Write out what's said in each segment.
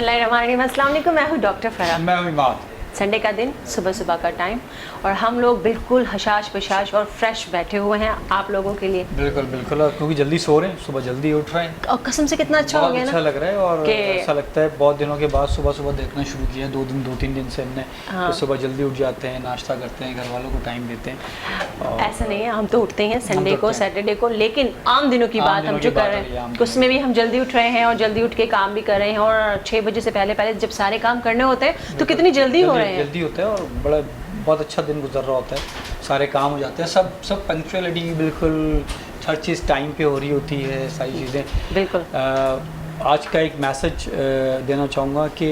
बिस्मिल्लाहिर्रहमानिर्रहीम। अस्सलाम वालेकुम। मैं हूँ डॉक्टर फराह। मैं हूँ इमाद। संडे का दिन, सुबह सुबह का टाइम, और हम लोग बिल्कुल हशाश बशाश और फ्रेश बैठे हुए हैं आप लोगों के लिए। बिल्कुल बिल्कुल, और क्योंकि जल्दी सो रहे हैं, सुबह जल्दी उठ रहे हैं और कसम से कितना अच्छा हो बहुत गया अच्छा ना लग रहा है। और कि ऐसा लगता है बहुत दिनों के बाद सुबह सुबह देखना शुरू किया है, 2-3 दिन से हमने हाँ। कि सुबह जल्दी उठ जाते हैं, नाश्ता करते हैं, घर वालों को टाइम देते हैं। और ऐसा नहीं है, हम तो उठते हैं संडे तो को, उठते हैं। सैटरडे को, लेकिन आम दिनों की आम बात दिनों हम की जो बात कर हो रहे रही है, आम हैं दिनों उसमें भी हम जल्दी उठ रहे हैं और जल्दी उठ के काम भी कर रहे हैं। और 6 बजे से पहले पहले जब सारे काम करने होते हैं तो कितनी जल्दी हो रहे हैं। जल्दी होता है और बड़ा बहुत अच्छा दिन गुजर रहा होता है, सारे काम हो जाते हैं, सब पंक्चुअलिटी बिल्कुल, हर चीज़ टाइम पे हो रही होती है, सारी चीज़ें। बिल्कुल। आज का एक मैसेज देना चाहूँगा कि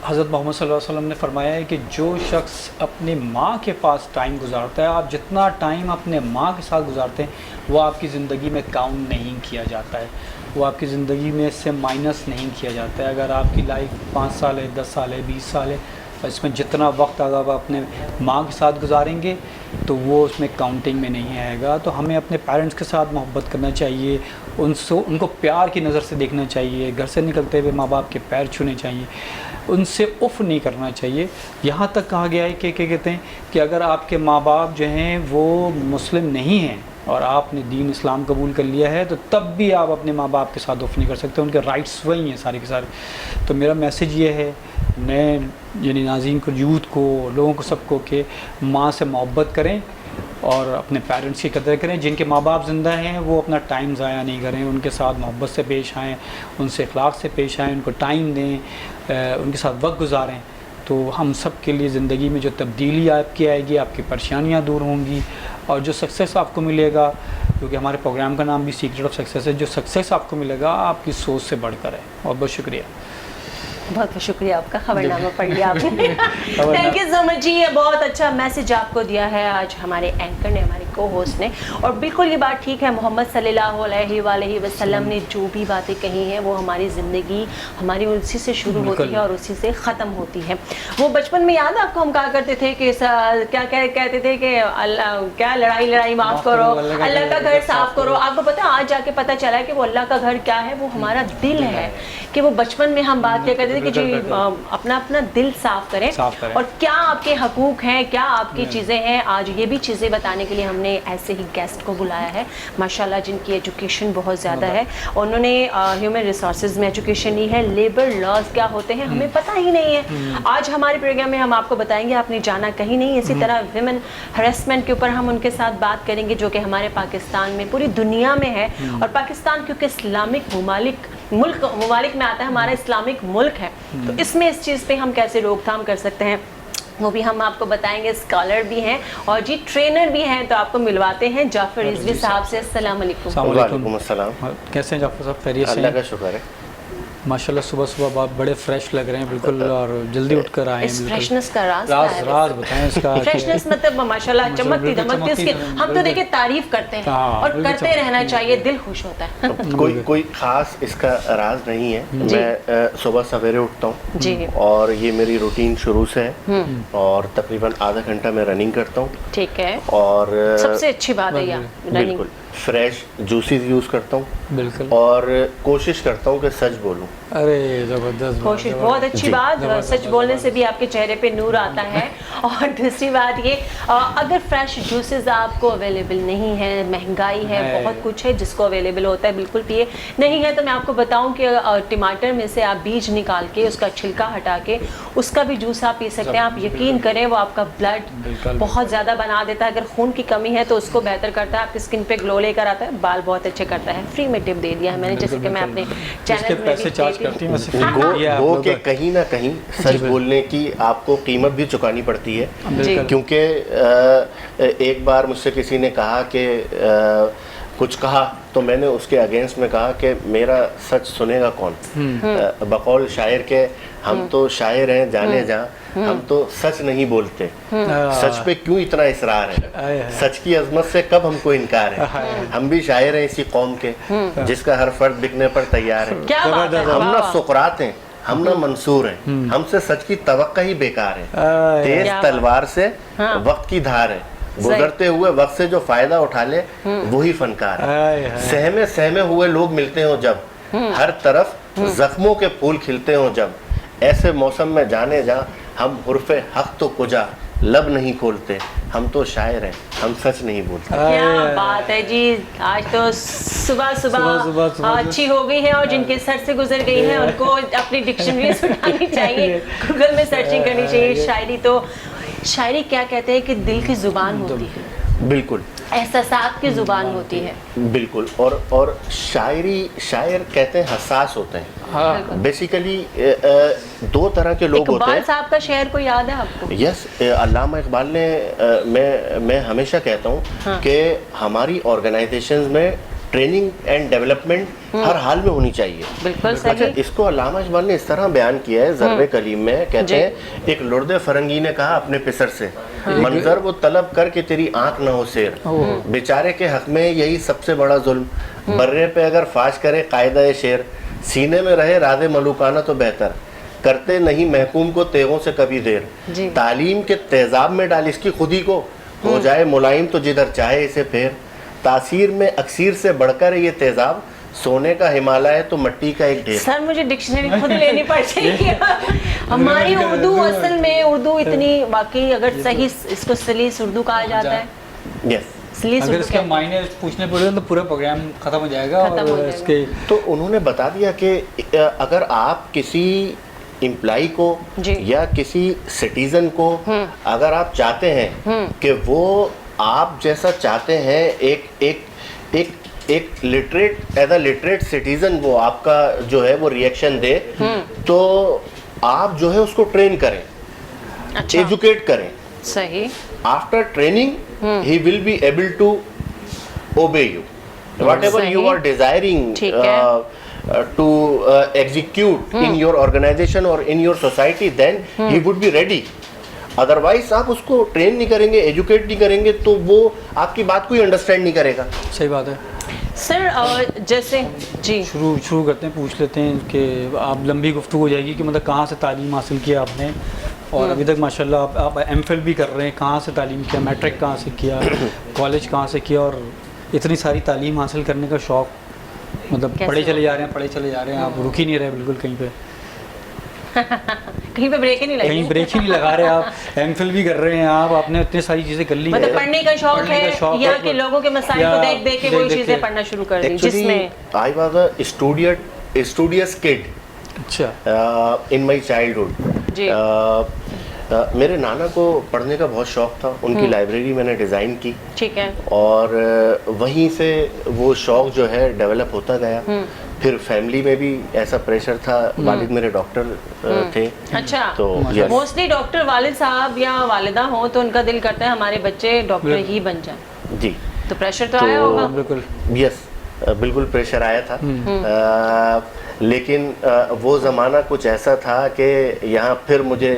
हज़रत मोहम्मद सल्लल्लाहु अलैहि वसल्लम ने फरमाया है कि जो शख्स अपनी माँ के पास टाइम गुजारता है, आप जितना टाइम अपने माँ के साथ गुजारते हैं वो आपकी ज़िंदगी में काउंट नहीं किया जाता है, वो आपकी ज़िंदगी में से माइनस नहीं किया जाता है। अगर आपकी लाइफ 5 साल है, 10 साल है, 20 साल है, इसमें जितना वक्त अगर आप अपने माँ के साथ गुजारेंगे तो वो उसमें काउंटिंग में नहीं आएगा। तो हमें अपने पेरेंट्स के साथ मोहब्बत करना चाहिए, उनको प्यार की नज़र से देखना चाहिए, घर से निकलते हुए माँ बाप के पैर छूने चाहिए, उनसे उफ़ नहीं करना चाहिए। यहाँ तक कहा गया है कि क्या कहते हैं कि अगर आपके माँ बाप जो हैं वो मुस्लिम नहीं हैं और आपने दीन इस्लाम कबूल कर लिया है तो तब भी आप अपने माँ बाप के साथ उफ़ नहीं कर सकते, उनके राइट्स वही हैं सारे के सारे। तो मेरा मैसेज ये है नए यानी नाज़रीन को, यूथ को, लोगों को, सबको कि माँ से मोहब्बत करें और अपने पेरेंट्स की कदर करें। जिनके माँ बाप ज़िंदा हैं वो अपना टाइम ज़ाया नहीं करें, उनके साथ मोहब्बत से पेश आएँ, उनसे इखलाक से पेश आएँ, उनको टाइम दें, उनके साथ वक्त गुजारें। तो हम सब के लिए ज़िंदगी में जो तब्दीली आपकी आएगी, आपकी परेशानियाँ दूर होंगी और जो सक्सेस आपको मिलेगा, क्योंकि हमारे प्रोग्राम का नाम भी सीक्रेट ऑफ सक्सेस है, जो सक्सेस आपको मिलेगा आपकी सोच से बढ़कर है। बहुत बहुत शुक्रिया। बहुत बहुत शुक्रिया आपका, खबरनामा पढ़ लिया आपने। थैंक यू सो मच जी, ये बहुत अच्छा मैसेज आपको दिया है आज हमारे एंकर ने, हमारे को होस्ट ने। और बिल्कुल ये बात ठीक है, मोहम्मद सल्लल्लाहु अलैहि वसल्लम ने जो भी बातें कही हैं वो हमारी ज़िंदगी हमारी उसी से शुरू होती है और उसी से ख़त्म होती है। वो बचपन में याद आपको हम कहा करते थे कि क्या कहते थे कि अल्लाह क्या लड़ाई माफ़ करो, अल्लाह का घर साफ़ करो। आपको पता है आज जाके पता चला है कि वो अल्लाह का घर क्या है, वो हमारा दिल है। कि वो बचपन में हम बात क्या करते थे कि जी अपना दिल साफ करें और क्या आपके हकूक हैं, क्या आपकी चीज़ें हैं। आज ये भी चीज़ें बताने के लिए हमने ऐसे ही गेस्ट को बुलाया है माशाल्लाह, जिनकी एजुकेशन बहुत ज़्यादा है। उन्होंने ह्यूमन रिसोर्सेज में एजुकेशन ली है। लेबर लॉज क्या होते हैं हमें पता ही नहीं है। आज हमारे प्रोग्राम में हम आपको बताएंगे, आपने जाना कहीं नहीं। इसी तरह विमेन हरेसमेंट के ऊपर हम उनके साथ बात करेंगे जो कि हमारे पाकिस्तान में, पूरी दुनिया में है। और पाकिस्तान क्योंकि इस्लामिक ममालिक में आता है, हमारा इस्लामिक मुल्क है, तो इसमें इस चीज़ पे हम कैसे रोकथाम कर सकते हैं वो भी हम आपको बताएंगे। स्कॉलर भी हैं और जी ट्रेनर भी हैं, तो आपको मिलवाते हैं जाफर रिजवी साहब से। अस्सलाम वालेकुम। वालेकुम अस्सलाम। कैसे हैं जाफर साहब? खैरियत से? अल्लाह का शुक्र है माशाल्लाह, सुबह सुबह आप बड़े फ्रेश लग रहे हैं बिल्कुल, और जल्दी उठकर आए हैं। इस फ्रेशनेस का राज बताएं इसका। फ्रेशनेस मतलब माशाल्लाह चमकती धमकती इसकी हम तो देखिए तारीफ करते हैं और करते रहना चाहिए, दिल खुश होता है। कोई खास इसका राज नहीं है। मैं सुबह सवेरे उठता हूँ और ये मेरी रूटीन शुरू से है और तकरीबन आधा घंटा मैं रनिंग करता हूँ। ठीक है, और सबसे अच्छी बात है यार रनिंग। फ्रेश जूसेस यूज़ करता हूँ बिल्कुल, और कोशिश करता हूँ कि सच बोलूँ। अरे ज़बरदस्त कोशिश, बहुत अच्छी बात। सच बोलने से भी आपके चेहरे पे नूर आता है। और दूसरी बात ये, अगर फ्रेश जूसेस आपको अवेलेबल नहीं है, महंगाई है, बहुत कुछ है जिसको अवेलेबल होता है, बिल्कुल पिए। नहीं है तो मैं आपको बताऊं कि टमाटर में से आप बीज निकाल के उसका छिलका हटा के उसका भी जूस आप पी सकते हैं। आप यकीन करें वो आपका ब्लड बहुत ज़्यादा बना देता है। अगर खून की कमी है तो उसको बेहतर करता है, आपकी स्किन पे ग्लो लेकर आता है, बाल बहुत अच्छे करता है। फ्री में टिप दे दिया है मैंने, जैसे कि मैं अपने चैनल में भी वो कि कहीं ना कहीं सच बोलने की आपको कीमत भी चुकानी पड़ती है। क्योंकि एक बार मुझसे किसी ने कहा कि कुछ कहा तो मैंने उसके अगेंस्ट में कहा कि मेरा सच सुनेगा कौन। बकौल शायर के हम तो शायर हैं जाने जहाँ, हम तो सच नहीं बोलते। सच पे क्यों इतना इसरार है? सच की अजमत से कब हमको इनकार है? हम भी शायर हैं इसी कौम के जिसका हर फर्द बिकने पर तैयार है। हम ना सुकरात हैं, हम ना मंसूर हैं, हमसे सच की तवक्का ही बेकार है। तेज तलवार से वक्त की धार है, गुजरते हुए वक्त से जो फायदा उठा ले वही फनकार है। सहमे सहमे हुए लोग मिलते हो जब, हर तरफ जख्मों के फूल खिलते हों जब, ऐसे मौसम में जाने जा, हम हुर्फे हक तो कुजा लब नहीं खोलते, हम तो शायर हैं, हम सच नहीं बोलते। क्या बात है जी, आज तो सुबह सुबह अच्छी हो गई है, और जिनके सर से गुजर गई है उनको अपनी डिक्शनरी उठानी चाहिए, गूगल में सर्चिंग करनी चाहिए। शायरी क्या कहते हैं कि दिल की जुबान होती है, बिल्कुल एहसासात की जुबान होती है, बिल्कुल। और शायर कहते हैं हसास होते हैं। हाँ, बेसिकली दो तरह के लोग होते इकबाल हैं। साहब का शेर कोई याद है आपको? यस, अल्लामा इकबाल ने मैं हमेशा कहता हूँ हाँ। कि हमारी ऑर्गेनाइजेशंस में ट्रेनिंग एंड डेवलपमेंट हर हाल में होनी चाहिए। बिल्कुल अच्छा, सही। इसको अल्लामा इकबाल ने इस तरह बयान किया है ज़र्ब कलीम में, कहते हैं एक लुर्दे फरंगी ने कहा अपने पिसर से, मंजर वो तलब कर के तेरी आंख न हो शेर, बेचारे के हक में यही सबसे बड़ा जुल्म, बर्रे पे अगर फाश करे कायदा शेर, सीने में रहे राधे मलूकाना तो बेहतर, करते नहीं महकूम को तेगों से कभी देर, तालीम के तेजाब में डाल इसकी खुदी को, हो जाए मुलायम तो जिधर चाहे इसे फेर, तासीर में अक्सीर से बढ़कर ये तेजाब, सोने का हिमालय तो मट्टी का एक ढेर। सर मुझे डिक्शनरी खुद लेनी पड़ेगी। हमारी उर्दू असल में उर्दू इतनी वाकई अगर सही इसको सलीस उर्दू कहा जाता है। यस, सलीस अगर उर्दू इसके मायने पूछने पड़े तो पूरा प्रोग्राम खत्म हो जाएगा। और इसके तो उन्होंने बता दिया कि अगर आप किसी एम्प्लॉय को या किसी सिटीजन को अगर आप चाहते हैं कि वो आप जैसा चाहते हैं, एक literate as a literate citizen वो आपका जो है वो रिएक्शन दे, तो आप जो है उसको ट्रेन करें, अच्छा। एजुकेट करें। सही। After training he will be able to obey you whatever सही। you are desiring to execute in your organization or in your society, then he would be ready. Otherwise आप उसको ट्रेन नहीं करेंगे, educate नहीं करेंगे, तो वो आपकी बात को ही अंडरस्टैंड नहीं करेगा। सही बात है सर। जैसे जी शुरू करते हैं, पूछ लेते हैं कि आप लंबी गुफ्तगू हो जाएगी कि मतलब कहाँ से तालीम हासिल किया आपने, और अभी तक माशाल्लाह आप एमफिल भी कर रहे हैं, कहाँ से तालीम किया, मैट्रिक कहाँ से किया, कॉलेज कहाँ से किया, और इतनी सारी तालीम हासिल करने का शौक़, मतलब पढ़े चले जा रहे हैं, आप रुक ही नहीं रहे बिल्कुल कहीं पे। कहीं पे ब्रेक ही नहीं लगी, कहीं ब्रेक ही नहीं लगा रहे आप, एमफिल भी कर रहे हैं आप, आपने इतनी सारी चीज़ें कर ली, मतलब पढ़ने का शौक है, यहाँ के लोगों के मसाइल को देख देख के वो चीज़ें पढ़ना शुरू कर दी, जिसमें I was a studious kid. अच्छा। इन माय चाइल्डहुड जी। मेरे नाना को पढ़ने का बहुत शौक था, उनकी लाइब्रेरी मैंने डिज़ाइन की, ठीक है, और वहीं से वो शौक जो है डेवलप होता गया। फिर फैमिली में भी ऐसा प्रेशर था, वालिद मेरे डॉक्टर थे। अच्छा, तो मोस्टली डॉक्टर वालिद साहब या वालिदा हो तो उनका दिल करता है हमारे बच्चे डॉक्टर ही बन जाए। जी, तो प्रेशर तो आया होगा। बिल्कुल, यस, बिल्कुल प्रेशर आया था। लेकिन वो ज़माना कुछ ऐसा था कि यहाँ फिर मुझे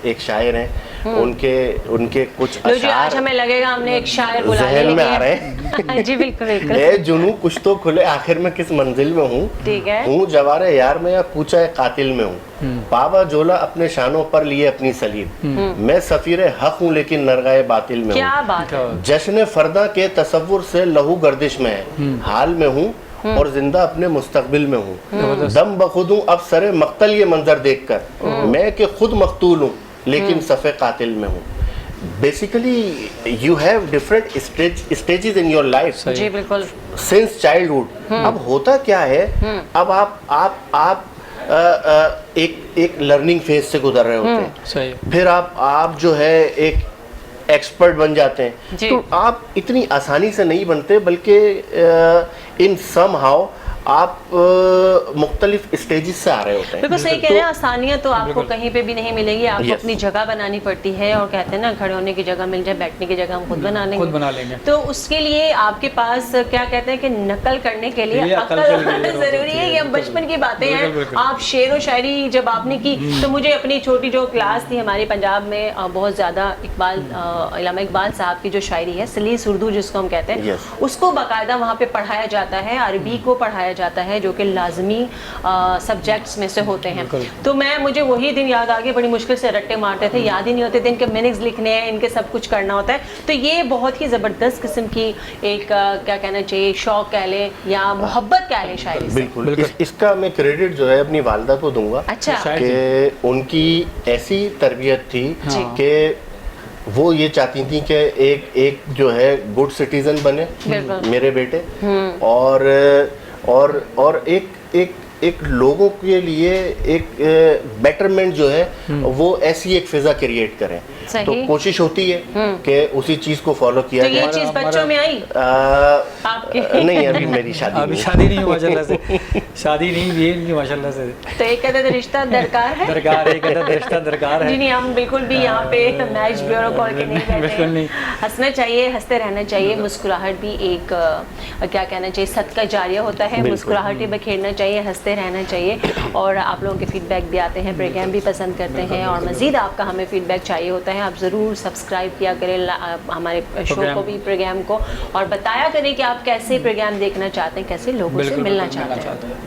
एक शायर हैं, उनके कुछ अशार आज हमें लगेगा हमने एक शायर बुला लिया, ज़हन में आ रहे हैं। जी बिल्कुल बिल्कुल। ए जुनू कुछ तो खुले आखिर में किस मंजिल में हूँ, ठीक है, हूँ जवारे यार में या कूचा कातिल में हूँ, पावा जोला अपने शानों पर लिए अपनी सलीब, मैं सफीर हक हूँ लेकिन नरगाए बातिल में हूँ। क्या बात है। जश्न फरदा के तसव्वुर से लहू गर्दिश में है, हाल में हूँ और जिंदा अपने मुस्तकबिल में हूँ, दम बखुद हूँ अब सरे मक्तल ये मंजर देखकर, मैं कि खुद मकतूल हूँ लेकिन सफ़े कातिल में हूँ। Basically you have different stages in your life, जी बिल्कुल, सिंस चाइल्डहुड। अब होता क्या है, अब आप एक लर्निंग फेज से गुजर रहे होते हैं, सही, फिर आप जो है एक एक्सपर्ट बन जाते हैं, तो आप इतनी आसानी से नहीं बनते, बल्कि इन सम हाउ आप मुख्तलिफ स्टेजेस से आ रहे होते हैं। बिल्कुल सही कह रहे हैं, आसानियत तो आपको कहीं पे भी नहीं मिलेगी, आपको अपनी जगह बनानी पड़ती है, और कहते हैं ना खड़े होने की जगह मिल जाए, बैठने की जगह हम खुद बना लेंगे। तो उसके लिए आपके पास क्या कहते हैं कि नकल करने के लिए अकल होना जरूरी है। ये बचपन की बातें हैं। आप शेर व शायरी जब आपने की, तो मुझे अपनी छोटी जो क्लास थी हमारे पंजाब में, बहुत ज़्यादा अल्लामा इकबाल साहब की जो शायरी है सलीस उर्दू जिसको हम कहते हैं, उसको बाकायदा वहाँ पे पढ़ाया जाता है, अरबी को पढ़ाया जाता है जो कि लाजमी सब्जेक्ट्स में से होते हैं। तो मुझे वही दिन याद आ गए, बड़ी मुश्किल से रट्टे मारते थे, याद ही नहीं होते थे, इनके मिनिट्स लिखने हैं, इनके सब कुछ करना होता है। तो ये बहुत ही ज़बरदस्त किस्म की एक क्या कहना चाहिए, शौक कह लें या मोहब्बत कह लें शायरी से। बिल्कुल। इसका मैं क्रेडिट जो है अपनी वालदा को दूंगा। अच्छा। कि उनकी ऐसी तरबियत थी कि वो ये चाहती थी कि एक जो है गुड सिटीजन बने मेरे बेटे, और एक लोगों के लिए एक बेटरमेंट जो है वो ऐसी एक फिजा क्रिएट करें। तो कोशिश होती है कि उसी चीज को फॉलो किया जाए। तो ये चीज बच्चों में आई आपके? नहीं, अभी मेरी अभी शादी नहीं हुई माशाल्लाह से, शादी नहीं हुई है माशाल्लाह से। तो एक अदद रिश्ता दरकार है, एक अदद रिश्ता दरकार है। जी नहीं, हम बिल्कुल भी यहाँ पे मैच ब्यूरो कॉल के नहीं बिल्कुल नहीं। हंसना चाहिए, हंसते रहना चाहिए। मुस्कुराहट भी एक क्या कहना चाहिए, सदका जारिया होता है। मुस्कुराहटें बखेरना चाहिए, हंसते रहना चाहिए। और आप लोगों के फीडबैक भी आते हैं, प्रोग्राम भी पसंद करते हैं, और मज़ीद आपका हमें फीडबैक चाहिए होता है। आप ज़रूर सब्सक्राइब किया करें हमारे शो को भी, प्रोग्राम को, और बताया करें कि आप कैसे प्रोग्राम देखना चाहते हैं, कैसे लोगों से मिलना चाहते हैं।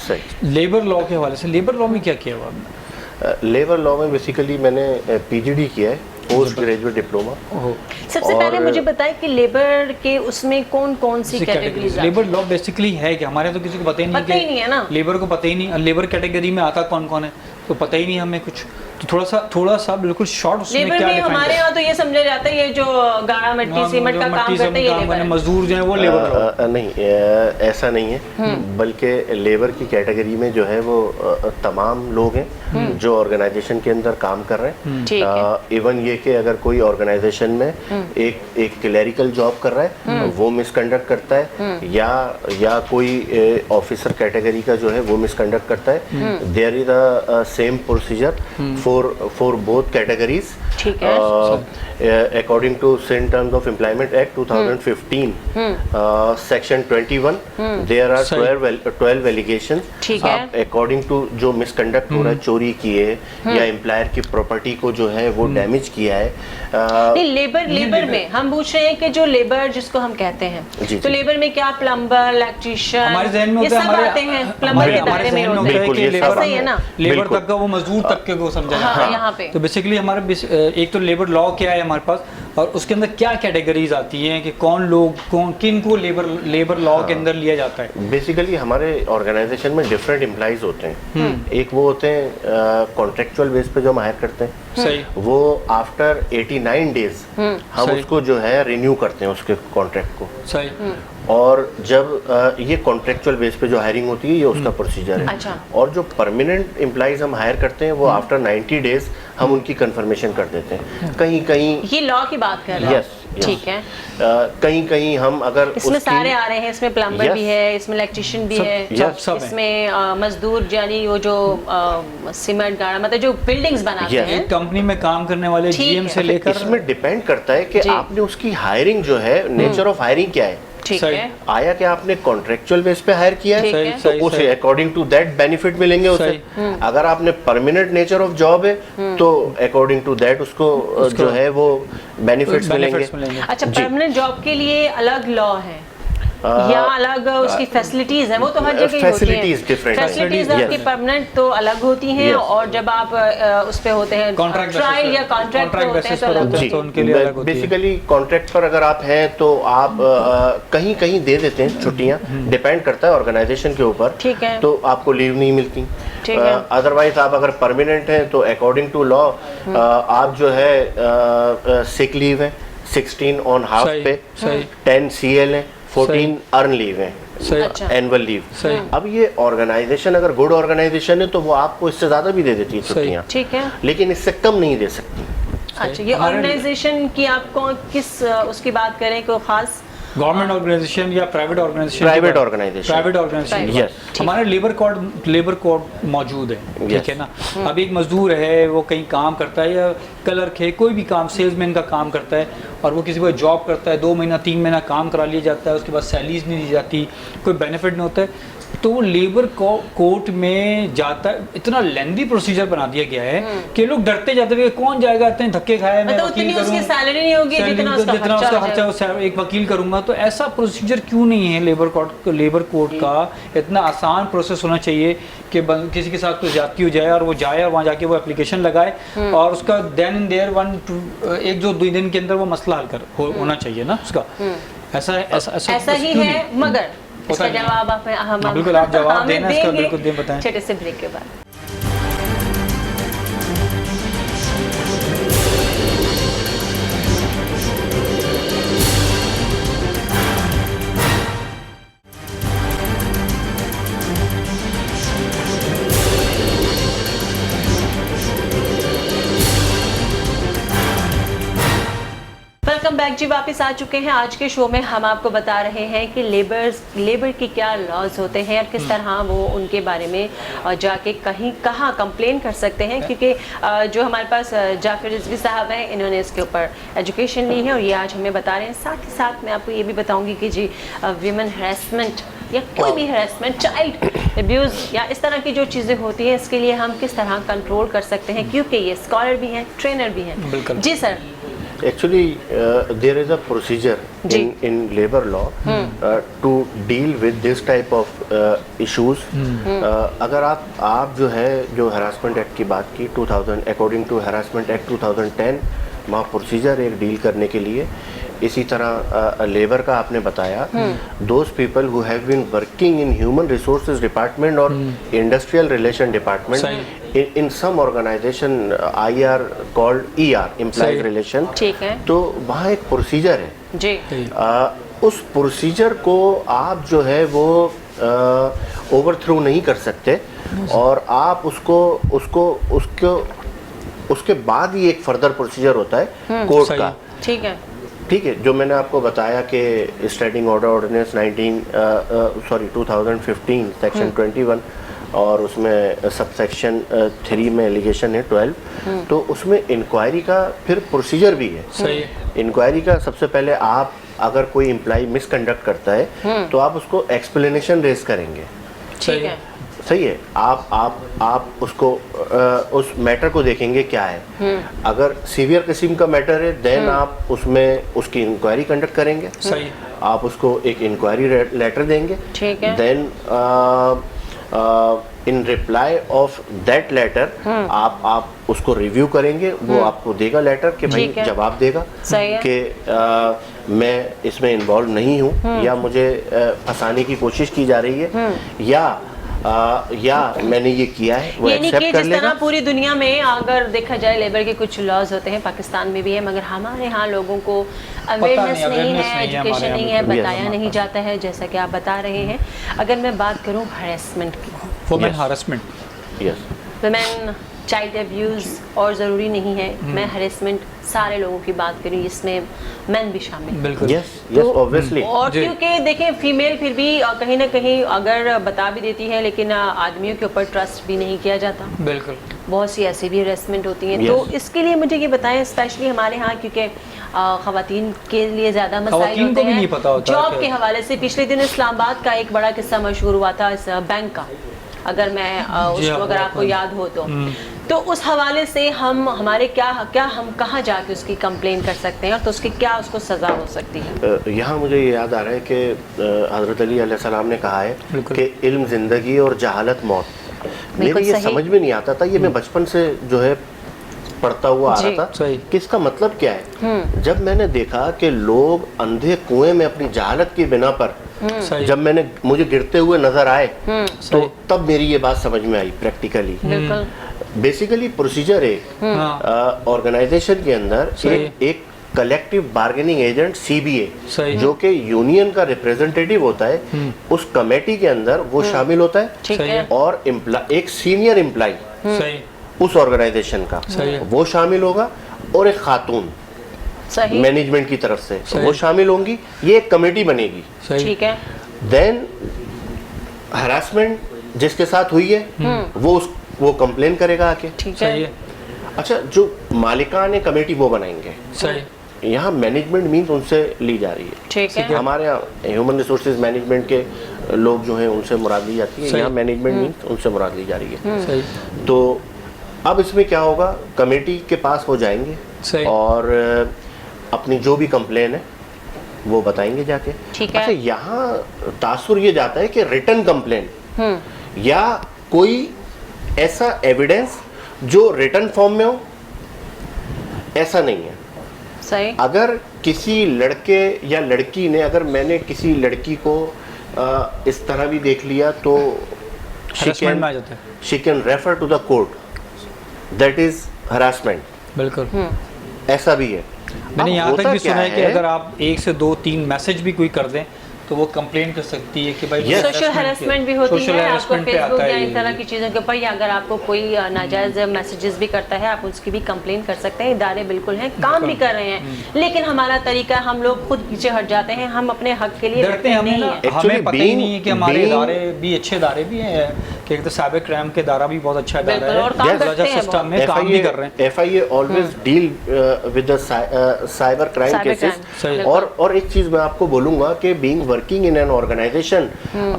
सही। लेबर लॉ के हवाले से, लेबर लॉ में क्या किया हुआ आपने? लेबर लॉ में बेसिकली मैंने पीजीडी किया है, पोस्ट ग्रेजुएट डिप्लोमा। सबसे पहले मुझे बताएं कि लेबर के उसमें कौन कौन सी कैटेगरीज? लेबर लॉ बेसिकली है कि हमारे तो किसी को पता ही नहीं है ना, लेबर को पता ही नहीं, लेबर कैटेगरी में आता कौन कौन है तो पता ही नहीं हमें कुछ। तो थोड़ा सा बिल्कुल शॉर्ट उसमें क्या डिफाइन? हमारे यहाँ तो ये समझा जाता है ये जो गाड़ा मिट्टी सीमेंट का काम करते हैं, ये लेबर है, मजदूर जो है वो लेबर। नहीं, ऐसा नहीं है, बल्कि लेबर की कैटेगरी में जो है वो तमाम लोग हैं जो ऑर्गेनाइजेशन के अंदर काम कर रहे हैं। इवन ये कि अगर कोई ऑर्गेनाइजेशन में एक क्लरिकल जॉब कर रहा है वो मिसकंडक्ट करता है, या कोई ऑफिसर कैटेगरी का जो है वो मिसकंडक्ट करता है, there is a same procedure for both categories. ठीक है। According to Sin Terms of Employment Act 2015, Section 21, there are 12 allegations. ठीक है। According to जो मिसकंडक्ट हो रहा है, चोरी किए या एम्प्लॉयर की प्रॉपर्टी को जो है वो डैमेज किया है। नहीं, लेबर में हम पूछ रहे हैं कि जो लेबर जिसको हम कहते हैं, तो लेबर में क्या प्लम्बर, इलेक्ट्रीशियन, हमारे जहन में ये सब आते हैं, प्लम्बर के दायरे में होते हैं। बिल्कुल, ये लेबर सही है ना, लेबर तक का वो मजदूर तक के को समझा जाता है यहाँ पे। तो बेसिकली हमारे एक तो लेबर लॉ क्या है हमारे पास, और उसके अंदर क्या कैटेगरीज आती हैं कि किन को लेबर लॉ के अंदर लिया जाता है? बेसिकली हमारे ऑर्गेनाइजेशन में डिफरेंट एम्प्लॉइज होते हैं। एक वो होते हैं कॉन्ट्रेक्चुअल बेस पे जो हम हायर करते हैं, सही, वो आफ्टर 89 डेज हम उसको जो है रिन्यू करते हैं उसके कॉन्ट्रैक्ट को। सही। और जब ये कॉन्ट्रेक्चुअल बेस पे जो हायरिंग होती है ये उसका प्रोसीजर है। अच्छा। और जो परमानेंट एम्प्लॉइज हम हायर करते हैं वो आफ्टर 90 डेज हम उनकी कंफर्मेशन कर देते हैं। कहीं ये लॉ की बात कर रहे हैं? यस। ठीक है। कहीं हम अगर इसमें सारे आ रहे हैं, इसमें प्लम्बर भी है, इसमें इलेक्ट्रीशियन भी है, इसमें मजदूर यानी वो जो सीमेंट गाड़ा मतलब जो बिल्डिंग्स बनाते हैं, कंपनी में काम करने वाले जीएम से लेकर, इसमें डिपेंड करता है कि आपने उसकी हायरिंग जो है, नेचर ऑफ हायरिंग क्या है। ठीक है। आया कि आपने कॉन्ट्रेक्चुअल बेस पे हायर किया है तो उसे अकॉर्डिंग टू दैट बेनिफिट मिलेंगे उसे। अगर आपने परमानेंट नेचर ऑफ जॉब है तो अकॉर्डिंग टू दैट उसको जो है वो बेनिफिट्स मिलेंगे। अच्छा, परमानेंट जॉब के लिए अलग लॉ है या अलग उसकी फैसिलिटीज हैं? वो तो हर जगह होती हैं। फैसिलिटीज आपकी परमानेंट तो अलग होती हैं, और जब आप उस पे होते हैं ट्रायल या कॉन्ट्रैक्ट पे होते हैं तो अलग होती है। उनके लिए अलग होती है। बेसिकली कॉन्ट्रैक्ट पर अगर आप हैं तो आप कहीं कहीं दे देते हैं छुट्टियां, डिपेंड करता है ऑर्गेनाइजेशन के ऊपर। ठीक है। तो आपको लीव नहीं मिलती। अदरवाइज आप अगर परमानेंट हैं तो अकॉर्डिंग टू लॉ आप जो है सिक लीव है 16 ऑन हाफ पे, 10 CL है, 14 अर्न लीव है, एनुअल लीव। अब ये ऑर्गेनाइजेशन अगर गुड ऑर्गेनाइजेशन है तो वो आपको इससे ज्यादा भी दे देती है छुट्टियां, ठीक है, लेकिन इससे कम नहीं दे सकती। अच्छा, ये ऑर्गेनाइजेशन की आपको किस उसकी बात करें, कोई खास गवर्नमेंट ऑर्गेनाइजेशन या private organisation? Private organisation. Yes, हमारे लेबर कोड मौजूद है, ठीक है ना। अब एक मजदूर है, वो कहीं काम करता है या क्लर्क है, कोई भी काम, सेल्समैन का काम करता है और वो किसी को जॉब करता है, 2 महीना 3 महीना काम करा लिया जाता है, उसके बाद सैलरीज नहीं दी जाती, कोई बेनिफिट नहीं होता है, तो वो लेबर कोर्ट में जाता है। इतना लेंदी प्रोसीजर बना दिया गया है कि लोग डरते जाते हैं, कौन जाएगा, इतने धक्के खाए, मैं वकील करूं, उसकी सैलरी नहीं होगी जितना उसका खर्चा एक वकील करूंगा। तो ऐसा प्रोसीजर क्यों नहीं है लेबर कोर्ट का? इतना आसान प्रोसेस होना चाहिए कि किसी के साथ कोई ज्यादती हो जाए और वो जाए और वहाँ जाके वो एप्लीकेशन लगाए और उसका देन इन देयर 1-2 दिन के अंदर वो मसला हल होना चाहिए ना उसका। ऐसा ही है, मगर इसका जवाब हम बिल्कुल आप जवाब देना इसका, बिल्कुल दे बताएं। छोटे से ब्रेक के बाद। वेलकम बैक जी, वापस आ चुके हैं। आज के शो में हम आपको बता रहे हैं कि लेबर की क्या लॉज होते हैं और किस तरह वो उनके बारे में जाके कहाँ कंप्लेन कर सकते हैं, क्योंकि जो हमारे पास जाफर रिजवी साहब हैं, इन्होंने इसके ऊपर एजुकेशन ली है और ये आज हमें बता रहे हैं। साथ ही साथ मैं आपको ये भी बताऊंगी कि जी विमेन हरेसमेंट या कोई भी हरेसमेंट, चाइल्ड अब्यूज़ या इस तरह की जो चीज़ें होती हैं, इसके लिए हम किस तरह कंट्रोल कर सकते हैं, क्योंकि ये स्कॉलर भी हैं, ट्रेनर भी हैं। जी sir. Actually, there is a procedure in labor law to deal with this type of issues. अगर आप जो harassment act की बात की 2000 according to harassment act 2010, वहाँ प्रोसीजर एक डील करने के लिए, इसी तरह लेबर का आपने बताया, those people who have been working in human resources department और industrial relation department in some organization IR called ER implied relation, ठीक है, तो वहाँ एक प्रोसीजर है जी। उस प्रोसीजर को आप जो है वो ओवरथ्रो नहीं कर सकते और आप उसके बाद ही एक फर्दर प्रोसीजर होता है कोर्ट का। ठीक है, जो मैंने आपको बताया कि स्टैंडिंग ऑर्डर ऑर्डिनेंस 2015 सेक्शन 21 और उसमें सबसेक्शन 3 में एलिगेशन है 12, तो उसमें इंक्वायरी का फिर प्रोसीजर भी है। सही है। इंक्वायरी का सबसे पहले आप अगर कोई एम्प्लॉय मिसकंडक्ट करता है तो आप उसको एक्सप्लेनेशन रेज करेंगे। ठीक है, सही है। आप उसको उस मैटर को देखेंगे क्या है। अगर सीवियर किस्म का मैटर है देन आप उसमें उसकी इंक्वायरी कंडक्ट करेंगे। सही। आप उसको एक इंक्वायरी लेटर देंगे। ठीक है। Then in reply of that letter आप उसको रिव्यू करेंगे, वो आपको देगा लेटर कि भाई जवाब देगा कि मैं इसमें इन्वॉल्व नहीं हूँ या मुझे फंसाने की कोशिश की जा रही है या मैंने ये किया है, वो एक्सेप्ट कर लेगा। जिस तरह पूरी दुनिया में अगर देखा जाए लेबर के कुछ लॉज होते हैं, पाकिस्तान में भी है, मगर हमारे यहाँ लोगों को अवेयरनेस नहीं है, एजुकेशन नहीं है, बताया नहीं जाता है, जैसा कि आप बता रहे हैं। अगर मैं बात करूँ हरेसमेंट की, women harassment, yes, women child abuse और ज़रूरी नहीं है, मैं हरेसमेंट सारे लोगों की बात करूँ, इसमें मैन भी शामिल। बिल्कुल। Yes obviously. और क्योंकि देखें फीमेल फिर भी कहीं ना कहीं अगर बता भी देती है, लेकिन आदमियों के ऊपर ट्रस्ट भी नहीं किया जाता। बिल्कुल। बहुत सी ऐसी भी हरेसमेंट होती हैं। तो इसके लिए मुझे ये बताएं, स्पेशली हमारे यहाँ, क्योंकि ख़वातीन के लिए ज़्यादा मसाइल होते हैं जॉब के हवाले से। पिछले दिन इस्लामाबाद का एक बड़ा किस्सा मशहूर हुआ था इस बैंक का, अगर मैं अगर आपको याद हो तो उस हवाले से हमारे क्या हम कहाँ जाके उसकी कंप्लेन कर सकते हैं और तो उसकी क्या उसको सज़ा हो सकती है। यहाँ मुझे ये याद आ रहा है कि हज़रत अली अलैहिस्सलाम ने कहा है कि इल्म ज़िंदगी और जहालत मौत। मेरे ये समझ में नहीं आता था, ये मैं बचपन से जो है पढ़ता हुआ आ रहा था कि इसका मतलब क्या है। जब मैंने देखा कि लोग अंधे कुएं में अपनी जहालत की बिना पर, जब मुझे गिरते हुए नजर आए तो तब मेरी ये बात समझ में आई प्रैक्टिकली। बेसिकली प्रोसीजर एक ऑर्गेनाइजेशन के अंदर एक कलेक्टिव बार्गेनिंग एजेंट CBA जो कि यूनियन का रिप्रेजेंटेटिव होता है, उस कमेटी के अंदर वो शामिल होता है और एक सीनियर एम्प्लॉय उस ऑर्गेनाइजेशन का वो शामिल होगा और एक खातून मैनेजमेंट की तरफ से वो शामिल होंगी। ये एक कमेटी बनेगी। ठीक है। देन हरासमेंट जिसके साथ हुई है वो कंप्लेन करेगा आके। ठीक है। अच्छा, जो मालिकाने कमेटी वो बनाएंगे, सही, यहाँ मैनेजमेंट मीन्स उनसे ली जा रही है। ठीक है। हमारे यहाँ ह्यूमन रिसोर्सेज मैनेजमेंट के लोग जो हैं उनसे मुराद ली जाती है, यहाँ मैनेजमेंट मीन्स उनसे मुराद ली जा रही है। सही। तो अब इसमें क्या होगा, कमेटी के पास वो जाएंगे सही। और अपनी जो भी कंप्लेन है वो बताएंगे जाके। ठीक है। अच्छा, यहाँ तासुर ये जाता है कि रिटन कंप्लेन या कोई ऐसा एविडेंस जो रिटन फॉर्म में हो, ऐसा नहीं है। सही। अगर किसी लड़के या लड़की ने, अगर मैंने किसी लड़की को इस तरह भी देख लिया तो हरासमेंट में आ जाता है। She can refer to the court, that is harassment. बिल्कुल। ऐसा भी है। मैंने अब यहाँ तक होता भी क्या सुना है कि है? अगर आप 1 से 2 3 मैसेज भी कोई कर दें तो वो कंप्लेन कर सकती है कि भाई Yes. सोशल हेरासमेंट भी होती सोशल है, आपको हेरासमेंट पे फेसबुक आता या है इस तरह की चीज़ों के ऊपर, या अगर आपको कोई नाजायज मैसेजेस भी करता है आप उसकी भी कंप्लेन कर सकते हैं। इदारे बिल्कुल हैं, काम भी कर रहे हैं, लेकिन हमारा तरीका, हम लोग खुद पीछे हट जाते हैं, हम अपने हक के लिए डरते हैं। हमें नहीं ना, है। Actually, हमें पता ही नहीं है कि हमारे being- इदारे भी अच्छे इदारे भी हैं, कि एक तो साइबर क्राइम के इदारा भी बहुत अच्छा इदारा बिल्कुल, है, और काम Yes. करते हैं सिस्टम में काम भी कर रहे हैं। FIA always deal with the cyber crime Cyber cases. crime, और एक चीज मैं आपको बोलूंगा कि being working in an organisation,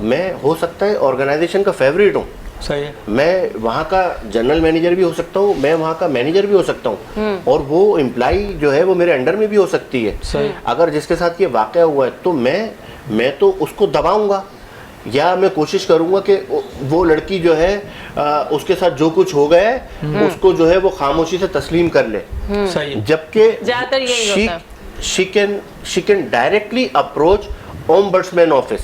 मैं हो सकता है ऑर्गेनाइजेशन का फेवरेट हूँ, सही है। मैं वहाँ का जनरल मैनेजर भी हो सकता हूँ, मैं वहाँ का मैनेजर भी हो सकता हूँ, और वो एम्प्लाई जो है वो मेरे अंडर में भी हो सकती है। सही। अगर जिसके साथ ये वाकया हुआ है तो मैं तो उसको दबाऊंगा, या मैं कोशिश करूंगा कि वो लड़की जो है उसके साथ जो कुछ हो गया है उसको जो है वो खामोशी से तस्लीम कर ले। सही है। जबकि ज्यादातर यही होता है। she can directly approach ombudsman office.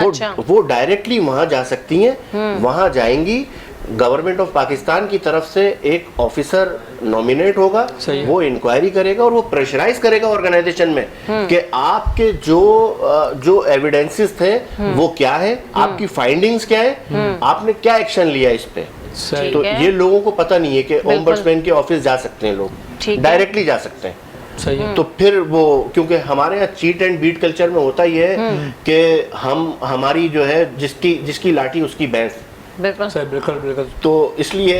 अच्छा। वो डायरेक्टली वहां जा सकती हैं, वहां जाएंगी, गवर्नमेंट ऑफ पाकिस्तान की तरफ से एक ऑफिसर नॉमिनेट होगा, वो इंक्वायरी करेगा और वो प्रेशराइज करेगा ऑर्गेनाइजेशन में कि आपके जो एविडेंसेस थे वो क्या है, आपकी फाइंडिंग्स क्या है, आपने क्या एक्शन लिया इस पे। सही। तो है। ये लोगों को पता नहीं है कि बिल्कुल। ओम्बड्समैन के ऑफिस जा सकते हैं लोग, ठीक है। डायरेक्टली जा सकते हैं। सही है। तो फिर वो, क्योंकि हमारे यहाँ चीट एंड बीट कल्चर में होता ही है कि हमारी जो है जिसकी लाठी उसकी भैंस, बिल्कुल। सही, बिल्कुल बिल्कुल। तो इसलिए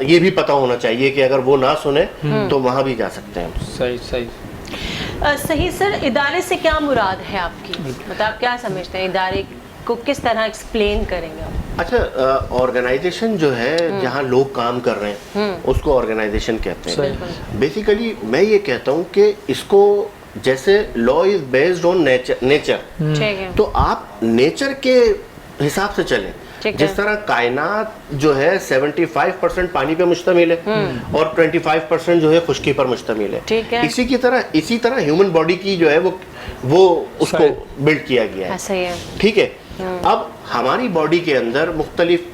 ये भी पता होना चाहिए कि अगर वो ना सुने तो वहां भी जा सकते हैं। सही सही। सही सर, इदारे से क्या मुराद है आपकी, मतलब आप क्या समझते हैं, इदारे को किस तरह एक्सप्लेन करेंगे आप? अच्छा, ऑर्गेनाइजेशन जो है जहाँ लोग काम कर रहे हैं उसको ऑर्गेनाइजेशन कहते हैं। बेसिकली मैं ये कहता हूँ कि इसको, जैसे law is based on nature, ठीक है। तो आप नेचर के हिसाब से चलें। जिस तरह कायनात जो है 75% पानी पे मुश्तमिल है और 25% जो है खुश्की पर मुश्तमिल है, ठीक है। इसी तरह ह्यूमन बॉडी की जो है वो उसको बिल्ड किया गया है। ऐसा ही है। ठीक है। अब हमारी बॉडी के अंदर मुख्तलिफ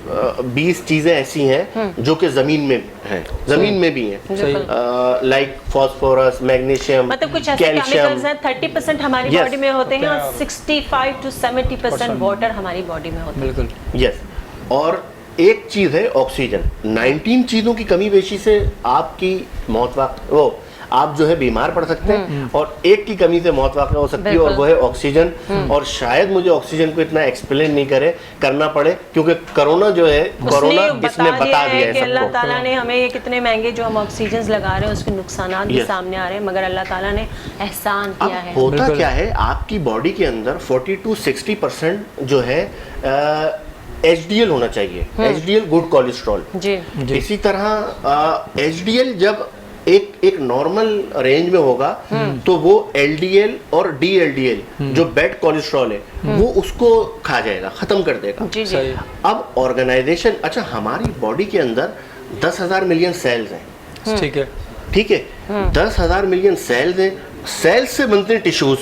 20 चीजें ऐसी हैं जो कि जमीन में हैं, जमीन में भी हैं, लाइक फास्फोरस, मैग्नीशियम, मतलब कुछ ऐसे केमिकल्स हैं 30% हमारी Yes. बॉडी में होते हैं और 65 to 70% वाटर हमारी बॉडी में होता है। बिल्कुल। यस। और एक चीज है ऑक्सीजन। 19 चीजों की कमी बेशी से आपकी मौत आप जो है बीमार पड़ सकते हैं, और एक की कमी से मौत वाक़ हो सकती है, और वो है ऑक्सीजन। और शायद मुझे ऑक्सीजन को इतना एक्सप्लेन नहीं करना पड़े, क्योंकि कोरोना जो है, कोरोना इसने बता दिया है कि अल्लाह सबको। ताला ने हमें ये कितने महंगे जो हम ऑक्सीजन लगा रहे हैं उसके नुकसानात भी Yes. सामने आ रहे हैं, मगर अल्लाह ताला ने एहसान अब किया है। होता बिल्कुल। क्या है, आपकी बॉडी के अंदर 40 to 60% जो है HDL होना चाहिए, HDL गुड कोलेस्ट्रॉल। जी। इसी तरह HDL जब एक नॉर्मल रेंज में होगा तो वो LDL और DLDL जो बैड कोलेस्ट्रॉल है वो उसको खा जाएगा, खत्म कर देगा। जी जी। अब ऑर्गेनाइजेशन, अच्छा हमारी बॉडी के अंदर 10,000 मिलियन सेल्स हैं, ठीक है। ठीक है। 10,000 मिलियन सेल्स हैं, सेल्स से बनते हैं टिश्यूज,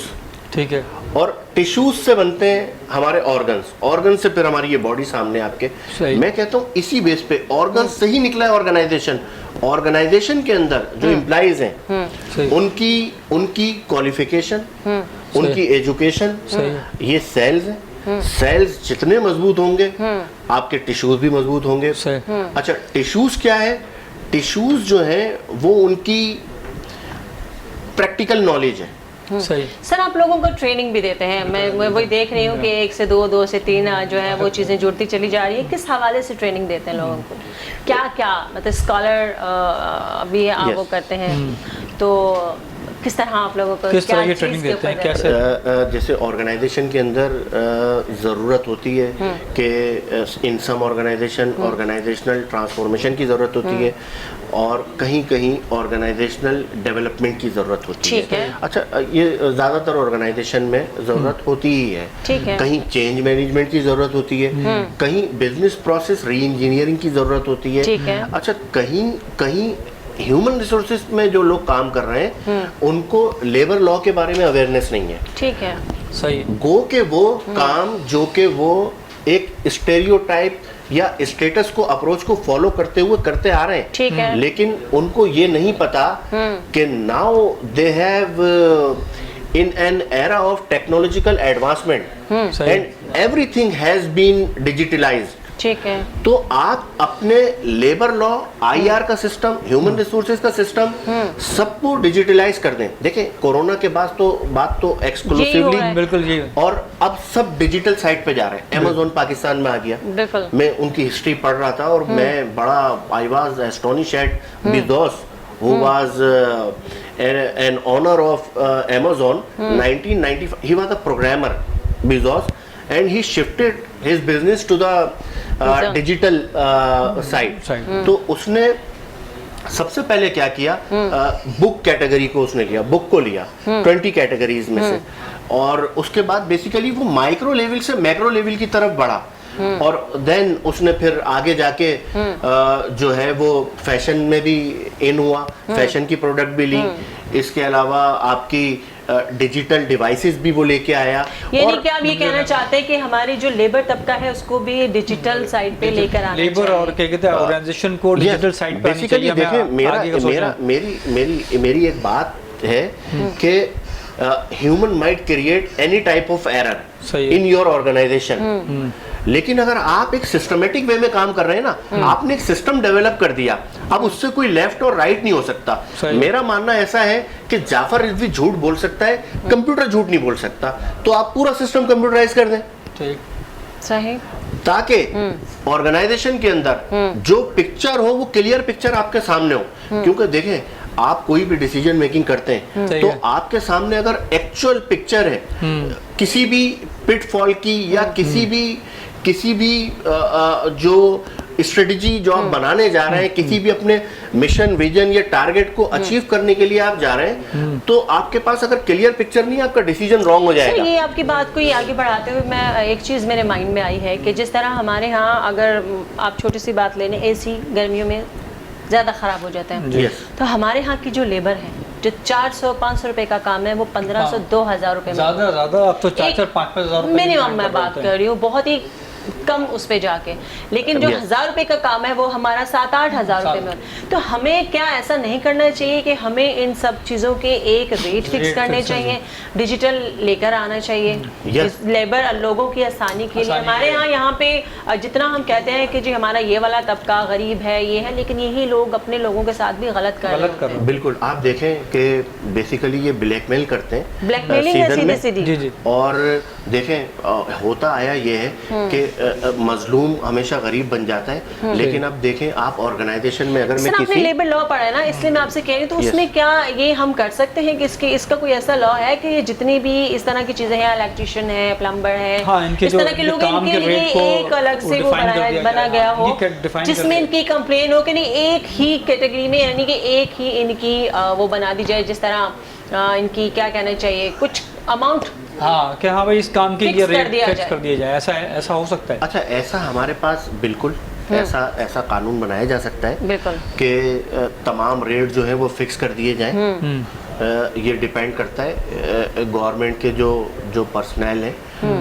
ठीक है। और टिश्यूज से बनते हैं हमारे ऑर्गन्स से फिर हमारी ये बॉडी सामने आपके। सही। मैं कहता हूँ इसी बेस पे ऑर्गन्स से ही निकला है ऑर्गेनाइजेशन के अंदर जो एम्प्लॉइज हैं सही। उनकी क्वालिफिकेशन, उनकी एजुकेशन, ये सेल्स हैं। सेल्स जितने मजबूत होंगे आपके टिश्यूज भी मजबूत होंगे। सही। अच्छा, टिश्यूज क्या है? टिश्यूज जो है वो उनकी प्रैक्टिकल नॉलेज है, सही। सर आप लोगों को ट्रेनिंग भी देते हैं, मैं वही देख रही हूँ कि 1 से 2, 2 से 3 जो है वो चीज़ें जुड़ती चली जा रही है। किस हवाले से ट्रेनिंग देते हैं लोगों को, क्या क्या मतलब स्कॉलर भी आप वो करते हैं, तो किस तरह आप लोगों को किस तरह की ट्रेनिंग देते हैं, कैसे? जैसे ऑर्गेनाइजेशन के अंदर ज़रूरत होती है कि इन सम ऑर्गेनाइजेशनल ट्रांसफॉर्मेशन की ज़रूरत होती है और कहीं कहीं ऑर्गेनाइजेशनल डेवलपमेंट की ज़रूरत होती है। अच्छा, ये ज़्यादातर ऑर्गेनाइजेशन में ज़रूरत होती ही है। कहीं चेंज मैनेजमेंट की ज़रूरत होती है, कहीं बिजनेस प्रोसेस री इंजीनियरिंग की ज़रूरत होती है। अच्छा, कहीं कहीं ह्यूमन रिसोर्सेज में जो लोग काम कर रहे हैं उनको लेबर लॉ के बारे में अवेयरनेस नहीं है। ठीक है, सही। गो के वो काम जो के वो एक स्टेरियोटाइप या स्टेटस को अप्रोच को फॉलो करते हुए करते आ रहे हैं। ठीक है। लेकिन उनको ये नहीं पता कि now they have in an era of technological advancement and everything has been digitalized। ठीक है। तो आप अपने लेबर लॉ, आईआर का सिस्टम, ह्यूमन रिसोर्सेज का सिस्टम सबको डिजिटलाइज कर दें। देखें, कोरोना के बाद तो बात तो एक्सक्लूसिवली बिल्कुल जी, और अब सब डिजिटल साइट पे जा रहे हैं। अमेज़न पाकिस्तान में आ गया। बिल्कुल। मैं उनकी हिस्ट्री पढ़ रहा था और मैं बड़ा I was astonished at Bezos who was an owner of Amazon 1995. He was a programmer, Bezos, and he shifted his business to the digital side. तो उसने सबसे पहले क्या किया, बुक कैटेगरी को उसने लिया, बुक को लिया 20 कैटेगरीज में से, और उसके बाद बेसिकली वो माइक्रो लेवल से मैक्रो लेवल की तरफ बढ़ा। और देन उसने फिर आगे जाके जो है वो फैशन में भी इन हुआ, फैशन की प्रोडक्ट भी ली। इसके अलावा आपकी डिजिटल डिवाइसेस भी वो लेके आया। यानी कि आप ये कहना चाहते हैं कि हमारी जो लेबर तबका है उसको भी डिजिटल साइड पे लेकर आना चाहिए। लेबर और क्या कहते हैं ऑर्गेनाइजेशन को डिजिटल साइड पे आनी चाहिए। देखिए, मेरी एक बात है कि human might create any type of error in your organisation, लेकिन अगर आप एक सिस्टमेटिक वे में काम कर रहे हैं ना, आपने एक सिस्टम डेवलप कर दिया, अब उससे कोई लेफ्ट और राइट नहीं हो सकता। मेरा मानना ऐसा है कि जाफर रिजवी झूठ बोल सकता है, कंप्यूटर झूठ नहीं बोल सकता, तो आप पूरा सिस्टम कंप्यूटराइज कर दें। ठीक, सही, ताकि ऑर्गेनाइजेशन के अंदर जो पिक्चर हो वो क्लियर पिक्चर आपके सामने हो। क्योंकि देखें, आप कोई भी डिसीजन मेकिंग करते हैं तो आपके सामने अगर एक्चुअल पिक्चर है किसी भी पिटफॉल की या किसी भी जो स्ट्रेटजी जो आप बनाने जा रहे हैं, किसी भी अपने मिशन, विजन या टारगेट को अचीव करने के लिए आप जा रहे हैं, तो आपके पास अगर क्लियर पिक्चर नहीं है, आपका डिसीजन रॉन्ग हो जाएगा। ये आपकी बात को आगे बढ़ाते हुए मैं एक चीज़ मेरे माइंड में आई है कि जिस तरह हमारे यहाँ, अगर आप छोटी सी बात ले लें, एसी गर्मियों में ज़्यादा ख़राब हो जाता है, तो हमारे यहाँ की जो लेबर है जो 400-500 रुपए का काम है वो 1500-2000 रुपए में, ज़्यादा अब तो 4-5 हज़ार मिनिमम मैं बात कर रही हूँ, बहुत ही कम उस पे जाके। लेकिन जो 1000 रुपए का काम है वो हमारा 7-8 हज़ार रुपए में। तो हमें क्या ऐसा नहीं करना चाहिए कि हमें इन सब चीज़ों के एक रेट फिक्स करने चाहिए, डिजिटल लेकर आना चाहिए लेबर लोगों की आसानी के लिए। हमारे यहाँ पे जितना हम कहते हैं कि जी हमारा ये वाला तबका गरीब है, ये है, लेकिन यही लोग अपने लोगों के साथ भी गलत कर रहे हैं। बिल्कुल, आप देखें कि बेसिकली ये ब्लैकमेल करते हैं, ब्लैकमेलिंग है सीधी। और देखें, होता आया ये है कि मजलूम हमेशा गरीब बन जाता है। लेकिन अब देखें, आप ऑर्गेनाइजेशन में अगर मैं आपने लेबर लॉ पढ़ा है ना, इसलिए मैं आपसे कह रही हूँ, तो उसमें क्या ये हम कर सकते हैं कि इसका कोई ऐसा लॉ है कि जितनी भी इस तरह की चीजें हैं, इलेक्ट्रिशियन है, प्लम्बर है, इस तरह के लोग, इनके लिए एक अलग से वो बना गया हो जिसमें इनकी कंप्लेन हो कि नहीं, एक ही कैटेगरी में, यानी कि एक ही इनकी वो बना दी जाए, जिस तरह इनकी क्या कहना चाहिए, कुछ अमाउंट, हाँ कि हाँ भाई इस काम के लिए रेट फिक्स कर दिया जाए, ऐसा हो सकता है। अच्छा, ऐसा हमारे पास बिल्कुल ऐसा कानून बनाया जा सकता है कि तमाम रेट जो है वो फिक्स कर दिए जाएं। ये डिपेंड करता है गवर्नमेंट के जो पर्सनल हैं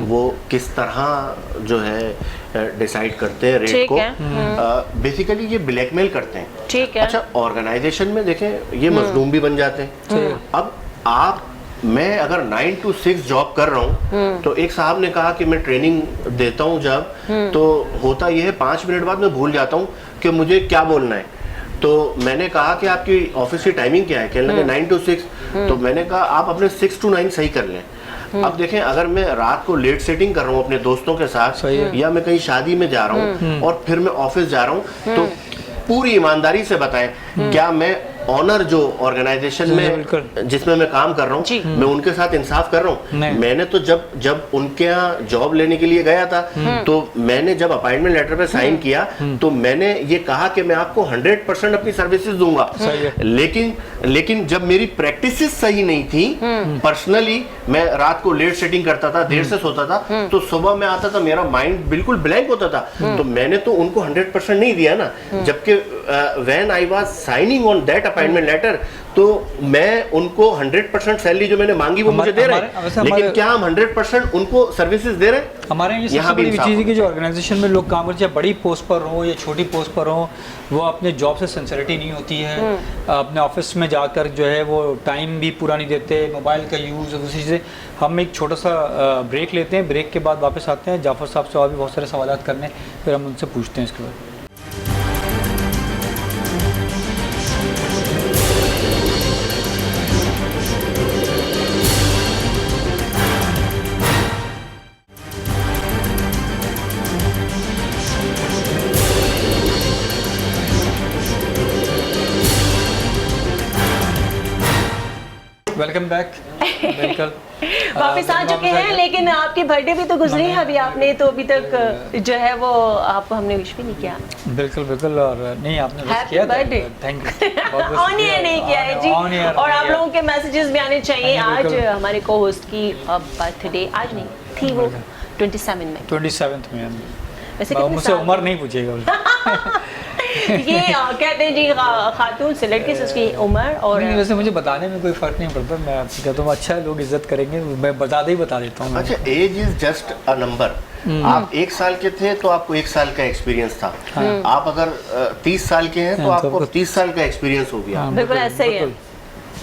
वो किस तरह जो है डिसाइड करते हैं रेट को। बेसिकली ये ब्लैकमेल करते हैं। ठीक है। अच्छा, ऑर्गेनाइजेशन में देखें, ये मजलूम भी बन जाते हैं। अब मैं अगर 9 to 6 जॉब कर रहा हूँ, तो एक साहब ने कहा कि मैं ट्रेनिंग देता हूँ जब, तो होता यह है 5 मिनट बाद मैं भूल जाता हूँ कि मुझे क्या बोलना है। तो मैंने कहा कि आपकी ऑफिस की टाइमिंग क्या है, कहने लगे 9 to 6। तो मैंने कहा आप अपने 6 to 9 सही कर लें। अब देखें, अगर मैं रात को लेट सेटिंग कर रहा हूँ अपने दोस्तों के साथ, या मैं कहीं शादी में जा रहा हूँ और फिर मैं ऑफिस जा रहा हूँ, तो पूरी ईमानदारी से बताएं, क्या मैं ऑनर जो ऑर्गेनाइजेशन में जिसमें मैं काम कर रहा हूँ, मैं उनके साथ इंसाफ कर रहा हूँ? मैंने तो जब उनके यहाँ जॉब लेने के लिए गया था, तो मैंने जब अपॉइंटमेंट लेटर पे साइन किया, तो मैंने ये कहा कि मैं आपको 100% अपनी सर्विसेज दूंगा। लेकिन जब मेरी प्रैक्टिसेस सही नहीं थी, पर्सनली मैं रात को लेट सेटिंग करता था, देर से सोता था, तो सुबह में आता था मेरा माइंड बिल्कुल ब्लैंक होता था। तो मैंने तो उनको 100% नहीं दिया ना, जबकि when I was signing on that appointment letter, तो मैं उनको 100% सैलरी जो मैंने मांगी वो मुझे दे रहे हैं, लेकिन क्या हम 100% उनको सर्विसेज दे रहे हैं? हमारे यहाँ बड़ी चीज़ है कि जो ऑर्गेनाइजेशन में लोग काम करते हैं, बड़ी पोस्ट पर हो या छोटी पोस्ट पर हो, वो अपने जॉब से सिंसियरिटी नहीं होती है। अपने ऑफिस में जाकर जो है वो टाइम भी पूरा नहीं देते, मोबाइल का यूज़ और दूसरी चीज़ें। हम एक छोटा सा ब्रेक लेते हैं, ब्रेक के बाद वापस आते हैं जाफर साहब से और भी बहुत सारे सवाल करने, फिर हम उनसे पूछते हैं इसके बाद। Welcome back. बिल्कुल वापस आ चुके हैं, लेकिन आपकी बर्थडे भी तो गुजरी है अभी, आपने तो अभी तक जो है वो आपको हमने विश भी नहीं किया। बिल्कुल बिल्कुल, और नहीं आपने विश किया, थैंक यू। ऑन एयर नहीं किया है जी, और आप लोगों के मैसेजेस भी आने चाहिए। आज हमारे को होस्ट की बर्थडे आज नहीं थी, वो 27 में। वैसे मुझसे उम्र नहीं पूछेगा। ये कहते हैं जी खातून से लड़के से उसकी उम्र, और नहीं, वैसे मुझे बताने में कोई फर्क नहीं पड़ता। मैं आपसे कहता हूँ अच्छा लोग इज्जत करेंगे, मैं बता देता हूँ। अच्छा, age is just a number. आप 1 साल के थे तो आपको 1 साल का एक्सपीरियंस था। आप अगर 30 साल के हैं तो आपको 30 साल का एक्सपीरियंस हो गया। बिल्कुल ऐसे ही है।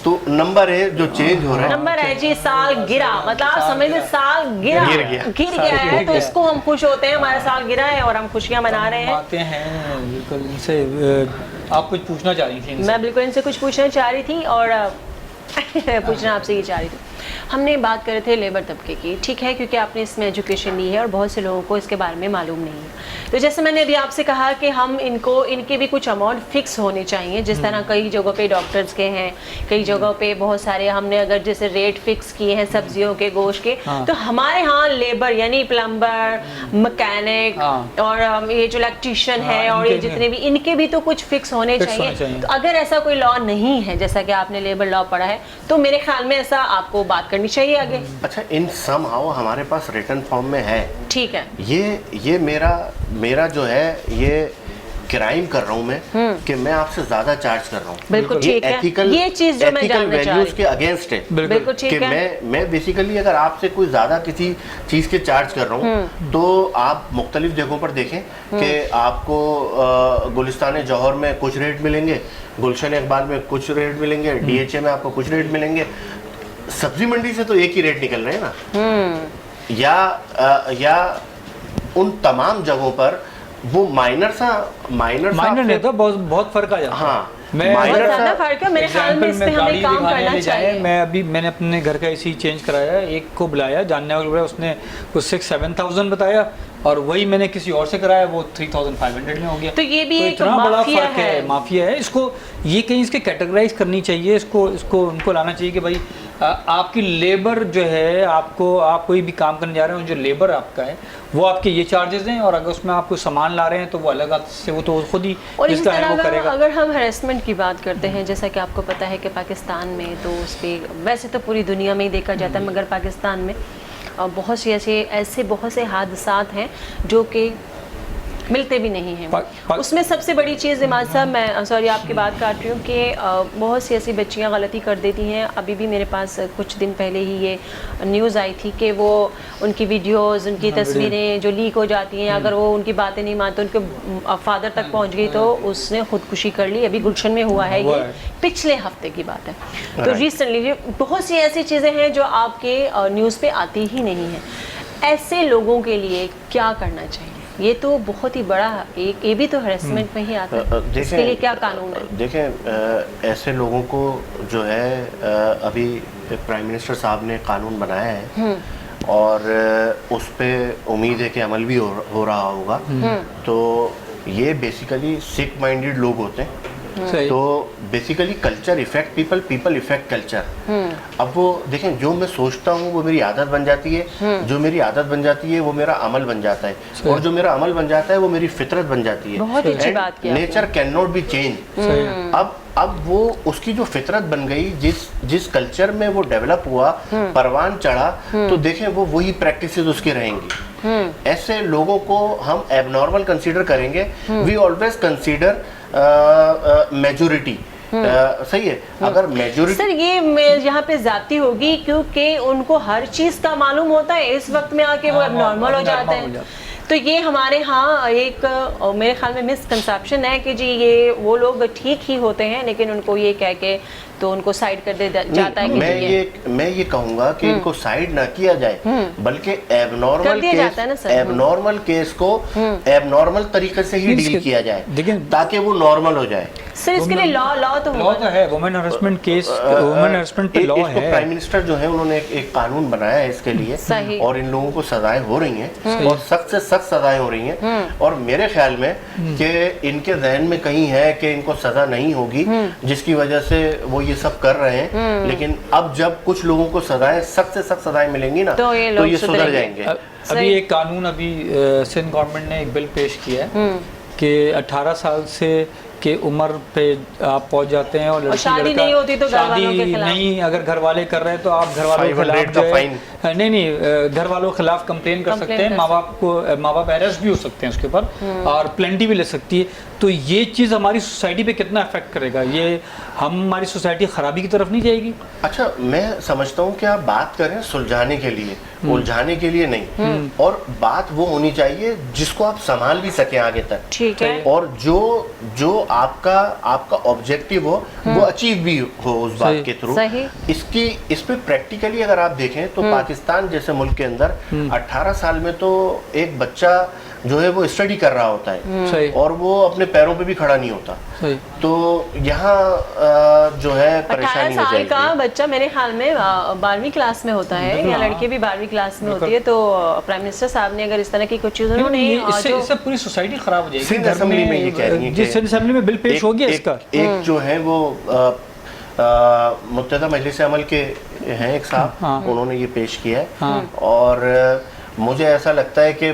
तो नंबर है जो चेंज हो रहा है, नंबर है जी। साल गिरा, मतलब समझ लो साल गिर गया है, तो इसको हम खुश होते हैं, हमारा साल गिरा है और हम खुशियां मना रहे हैं। बिल्कुल। इनसे आप कुछ पूछना चाह रही थी? मैं बिल्कुल इनसे कुछ पूछना चाह रही थी, और पूछना आपसे ये चाह रही थी। हमने बात कर रहे थे लेबर तबके की, ठीक है, क्योंकि आपने इसमें एजुकेशन ली है और बहुत से लोगों को इसके बारे में मालूम नहीं है। तो जैसे मैंने अभी आपसे कहा कि हम इनके भी कुछ अमाउंट फिक्स होने चाहिए, जिस तरह कई जगहों पे डॉक्टर्स के हैं, कई जगहों पे बहुत सारे हमने अगर जैसे रेट फिक्स किए हैं सब्जियों के, गोश्त के, तो हमारे यहाँ लेबर यानी प्लम्बर, मैकेनिक और ये जो इलेक्ट्रीशियन है और ये जितने भी, इनके भी तो कुछ फिक्स होने चाहिए। तो अगर ऐसा कोई लॉ नहीं है, जैसा कि आपने लेबर लॉ पढ़ा है, तो मेरे ख्याल में ऐसा आपको बात करनी चाहिए आगे। अच्छा, इन समहाउ हमारे पास रिटन फॉर्म में है, ठीक है। ये मेरा जो है ये क्राइम कर रहा हूँ मैं, कि मैं आपसे ज्यादा चार्ज कर रहा हूँ। बिल्कुल ठीक है, ये चीज जो मैं जानना चाह रही हूँ के अगेंस्ट है। बिल्कुल ठीक है। मैं बेसिकली अगर आपसे कोई ज्यादा किसी चीज के चार्ज कर रहा हूँ, तो आप मुख्तलिफ जगहों पर देखें कि आपको गुलिस्तान जौहर में कुछ रेट मिलेंगे, गुलशन इकबाल में कुछ रेट मिलेंगे, DHA में आपको कुछ रेट मिलेंगे। सब्जी मंडी से तो एक ही रेट निकल रहे हैं ना। या उन तमाम जगहों पर वो माइनर नहीं था, बहुत फर्क आ जाता है। हाँ, ज़्यादा फर्क है मेरे ख्याल में, इस पे हमें काम करना चाहिए। मैंने अपने घर का एसी चेंज कराया, एक को बुलाया जानने वाला, उसने कुछ 6-7,000 बताया, और वही मैंने किसी और से कराया, वो 3,500 में हो गया। तो ये भी तो एक इतना बड़ा फर्क है, माफिया है। इसको ये कहीं इसके कैटेगराइज करनी चाहिए, इसको उनको लाना चाहिए कि भाई आपकी लेबर जो है, आप कोई भी काम करने जा रहे हो, जो लेबर आपका है वो आपके ये चार्जेस हैं, और अगर उसमें आप कोई सामान ला रहे हैं तो वो अलग से, वो तो खुद ही जिसका है वो करेगा। अगर हम हैरेसमेंट की बात करते हैं, जैसा कि आपको पता है कि पाकिस्तान में तो उस पर, वैसे तो पूरी दुनिया में ही देखा जाता है, मगर पाकिस्तान में बहुत से ऐसे बहुत से हादसात हैं जो कि मिलते भी नहीं हैं। उसमें सबसे बड़ी चीज़ इमाद साहब, मैं सॉरी आपकी बात काट रही हूँ, कि बहुत सी ऐसी बच्चियाँ गलती कर देती हैं। अभी भी मेरे पास कुछ दिन पहले ही ये न्यूज़ आई थी कि वो उनकी वीडियोस, उनकी तस्वीरें जो लीक हो जाती हैं, अगर वो उनकी बातें नहीं मानते, उनके फादर तक पहुँच गई, तो उसने खुदकुशी कर ली। अभी गुलशन में हुआ है, ये पिछले हफ्ते की बात है। तो रिसेंटली बहुत सी ऐसी चीज़ें हैं जो आपके न्यूज़ पे आती ही नहीं हैं। ऐसे लोगों के लिए क्या करना चाहिए? ये तो बहुत ही बड़ा एक, ये भी तो हरेसमेंट में ही आता है। इसके लिए क्या कानून है? देखें, ऐसे लोगों को जो है अभी प्राइम मिनिस्टर साहब ने कानून बनाया है और उस पर उम्मीद है कि अमल भी हो रहा होगा। तो ये बेसिकली सिक माइंडेड लोग होते हैं। तो basically culture effect people, people effect culture. अब वो देखें, जो मैं सोचता हूँ वो मेरी आदत बन जाती है, जो मेरी आदत बन जाती है वो मेरा अमल बन जाता है, और जो मेरा अमल बन जाता है वो मेरी फितरत बन जाती है। बहुत अच्छी बात की आपने। Nature can not be change. अब वो उसकी जो फितरत बन गई, जिस कल्चर में वो डेवलप हुआ, परवान चढ़ा, तो देखें वो वही प्रैक्टिसेस उसके रहेंगी। ऐसे लोगों को हम एबनॉर्मल कंसीडर करेंगे। We always consider majority. सही है। अगर मेजोरिटी, सर ये यहाँ पे जाती होगी क्योंकि उनको हर चीज का मालूम होता है, इस वक्त में आके वो एबनॉर्मल हो जाते हैं। तो ये हमारे यहाँ एक मेरे ख्याल में मिसकंसेप्शन है कि जी ये वो लोग ठीक ही होते हैं, लेकिन उनको ये कह के तो उनको साइड कर दे जाता है कि मैं ये कहूँगा कि इनको साइड ना किया जाए, बल्कि एबनॉर्मल केस को एबनॉर्मल तरीके से ही डील किया जाए ताकि वो नॉर्मल हो जाए। सर इसके लिए लॉ तो है, women harassment case, women harassment पे लॉ है। प्राइम मिनिस्टर जो है उन्होंने एक कानून बनाया है इसके लिए, और इन लोगों को सजाएं हो रही हैं, और सख्त से सख्त सजाएं हो रही हैं। और मेरे ख्याल में कि इनके जहन में कहीं है कि इनको सजा नहीं होगी, जिसकी वजह से वो ये सब कर रहे हैं। लेकिन अब जब कुछ लोगों को सजाएं, सख्त से सख्त सजाएं मिलेंगी ना, तो ये सुधर जाएंगे। अभी एक कानून, अभी सिंध गवर्नमेंट ने एक बिल पेश किया है कि 18 साल से के उम्र पे आप पहुंच जाते हैं, और शादी नहीं होती तो शादी नहीं, अगर घर वाले कर रहे हैं तो आप घर वालों के खिलाफ नहीं घर वालों के खिलाफ कंप्लेन कर सकते हैं। माँ बाप अरेस्ट भी हो सकते हैं उसके ऊपर, और प्लेंटी भी ले सकती है। तो ये चीज़ हमारी सोसाइटी पे कितना अफेक्ट करेगा? ये हमारी सोसाइटी खराबी की तरफ नहीं जाएगी? अच्छा, मैं समझता हूँ कि आप बात करें सुलझाने के लिए, उलझाने के लिए नहीं। और बात वो होनी चाहिए जिसको आप संभाल भी सके आगे तक, ठीक है, और जो आपका ऑब्जेक्टिव हो वो अचीव भी हो उस बात के थ्रू। इस पे प्रैक्टिकली अगर आप देखें तो पाकिस्तान जैसे मुल्क के अंदर 18 साल में तो एक बच्चा जो है वो स्टडी कर रहा होता है, और वो अपने पैरों पे भी खड़ा नहीं होता। तो यहाँ जो है परेशानी हो जाएगी। 18 साल का बच्चा मेरे ख्याल में 12वीं क्लास में होता है, या लड़के भी 12वीं क्लास में होती है। तो प्राइम मिनिस्टर साहब ने अगर इस तरह की कुछ चीज़ उन्होंने, इससे पूरी सोसाइटी खराब हो जाएगी। सिंध असेंबली में ये कह रही है, सिंध असेंबली में बिल पेश हो गया इसका। एक जो है वो मुत्तहदा मजलिस अमल के हैं एक साहब, उन्होंने ये पेश किया है। और मुझे ऐसा लगता है कि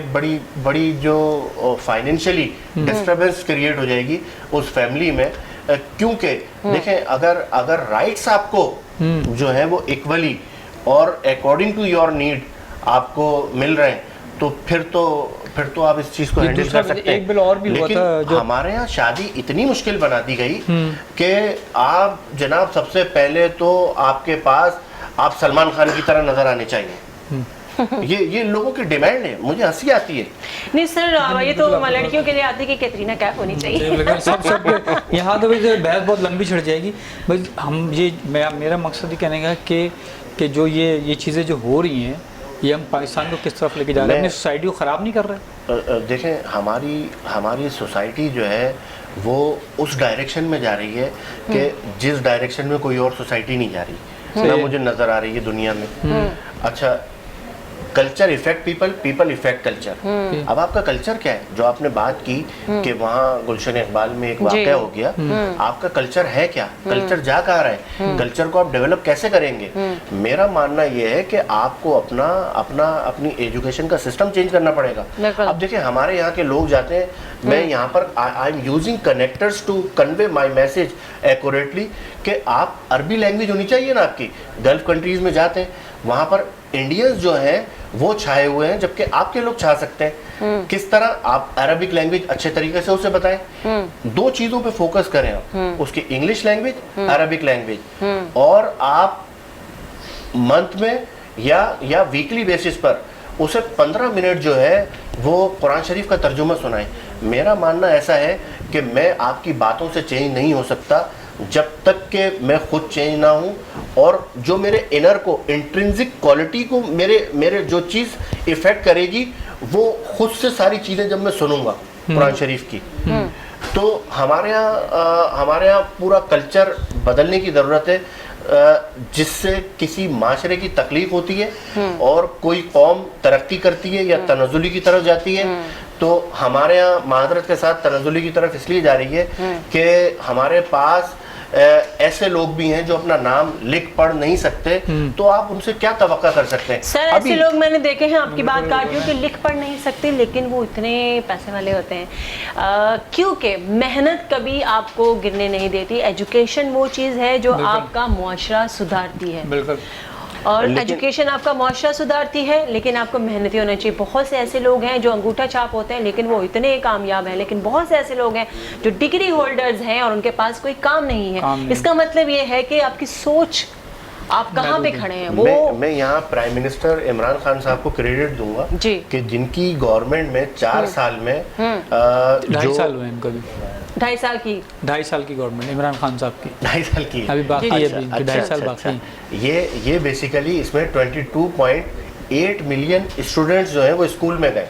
बड़ी जो फाइनेंशियली डिस्टर्बेंस क्रिएट हो जाएगी उस फैमिली में, क्योंकि देखें अगर राइट्स आपको जो है वो इक्वली और अकॉर्डिंग टू योर नीड आपको मिल रहे हैं, तो फिर तो आप इस चीज को हैंडल कर सकते हैं। एक बिल और भी हुआ था जो हमारे यहाँ शादी इतनी मुश्किल बना दी गई कि आप जनाब सबसे पहले तो आपके पास आप सलमान खान की तरह नजर आने चाहिए। ये लोगों की डिमांड है, मुझे हंसी आती है। नहीं सर, ये तो लड़कियों के लिए आती है कि कैटरीना कैफ होनी चाहिए। सब यहाँ तो बहस बहुत लंबी चढ़ जाएगी। बस मेरा मकसद ये कहने का कि जो ये चीज़ें जो हो रही हैं, ये हम पाकिस्तान को किस तरफ लेके जा रहे हैं, अपनी सोसाइटी को ख़राब नहीं कर रहे? देखें, हमारी सोसाइटी जो है वो उस डायरेक्शन में जा रही है कि जिस डायरेक्शन में कोई और सोसाइटी नहीं जा रही, ना मुझे नज़र आ रही है दुनिया में। अच्छा, culture effect people, people effect culture. अब आपका कल्चर क्या है? जो आपने बात की कि वहाँ गुलशन इकबाल में एक वाक़या हो गया, आपका कल्चर है क्या? कल्चर जा कहाँ रहा है? कल्चर को आप डेवलप कैसे करेंगे? मेरा मानना ये है कि आपको अपनी एजुकेशन का सिस्टम चेंज करना पड़ेगा। अब देखिए, हमारे यहाँ के लोग जाते हैं, मैं यहाँ पर I am using connectors to convey my message accurately, कि आप अरबी लैंग्वेज होनी चाहिए ना आपकी। गल्फ कंट्रीज में जाते हैं, वहाँ पर इंडियंस जो हैं वो छाए हुए हैं, जबकि आपके लोग छा सकते हैं। किस तरह? आप अरबिक लैंग्वेज अच्छे तरीके से उसे बताएं। दो चीज़ों पे फोकस करें आप, उसकी इंग्लिश लैंग्वेज, अरबिक लैंग्वेज, और आप मंथ में या वीकली बेसिस पर उसे 15 मिनट जो है वो कुरान शरीफ का तर्जुमा सुनाएं। मेरा मानना ऐसा है कि मैं आपकी बातों से चेंज नहीं हो सकता जब तक कि मैं खुद चेंज ना हूँ, और जो मेरे इनर को, इंट्रिंसिक क्वालिटी को, मेरे जो चीज़ इफ़ेक्ट करेगी वो खुद से सारी चीज़ें जब मैं सुनूंगा कुरान शरीफ की, तो हमारे यहाँ पूरा कल्चर बदलने की ज़रूरत है, जिससे किसी माशरे की तकलीफ होती है और कोई कौम तरक्की करती है या तनज़ुली की तरफ जाती है। तो हमारे यहाँ मादरत के साथ तनज़ुली की तरफ इसलिए जा रही है कि हमारे पास ऐसे लोग भी हैं जो अपना नाम लिख पढ़ नहीं सकते, तो आप उनसे क्या तवक्का कर सकते हैं? सर ऐसे लोग मैंने देखे हैं, आपकी बात काट रही हूँ, कि लिख पढ़ नहीं सकते लेकिन वो इतने पैसे वाले होते हैं, क्योंकि मेहनत कभी आपको गिरने नहीं देती। एजुकेशन वो चीज़ है जो आपका मुआशरा सुधारती है। बिल्कुल। और एजुकेशन आपका मुआशरा सुधारती है, लेकिन आपको मेहनती होना चाहिए। बहुत से ऐसे लोग हैं जो अंगूठा छाप होते हैं लेकिन वो इतने कामयाब हैं, लेकिन बहुत से ऐसे लोग हैं जो डिग्री होल्डर्स हैं और उनके पास कोई काम नहीं है। इसका मतलब ये है कि आपकी सोच, आप कहाँ पे खड़े हैं। वो मैं यहाँ प्राइम मिनिस्टर इमरान खान साहब को क्रेडिट दूंगा कि जिनकी गवर्नमेंट में 4 साल में 2.5 साल हुए इनको भी, 2.5 साल की गवर्नमेंट इमरान खान साहब की 2.5 साल की अभी बाकी है, अभी 2.5 साल बाकी है। ये बेसिकली इसमें 22.8 मिलियन स्टूडेंट्स जो हैं वो स्कूल में गए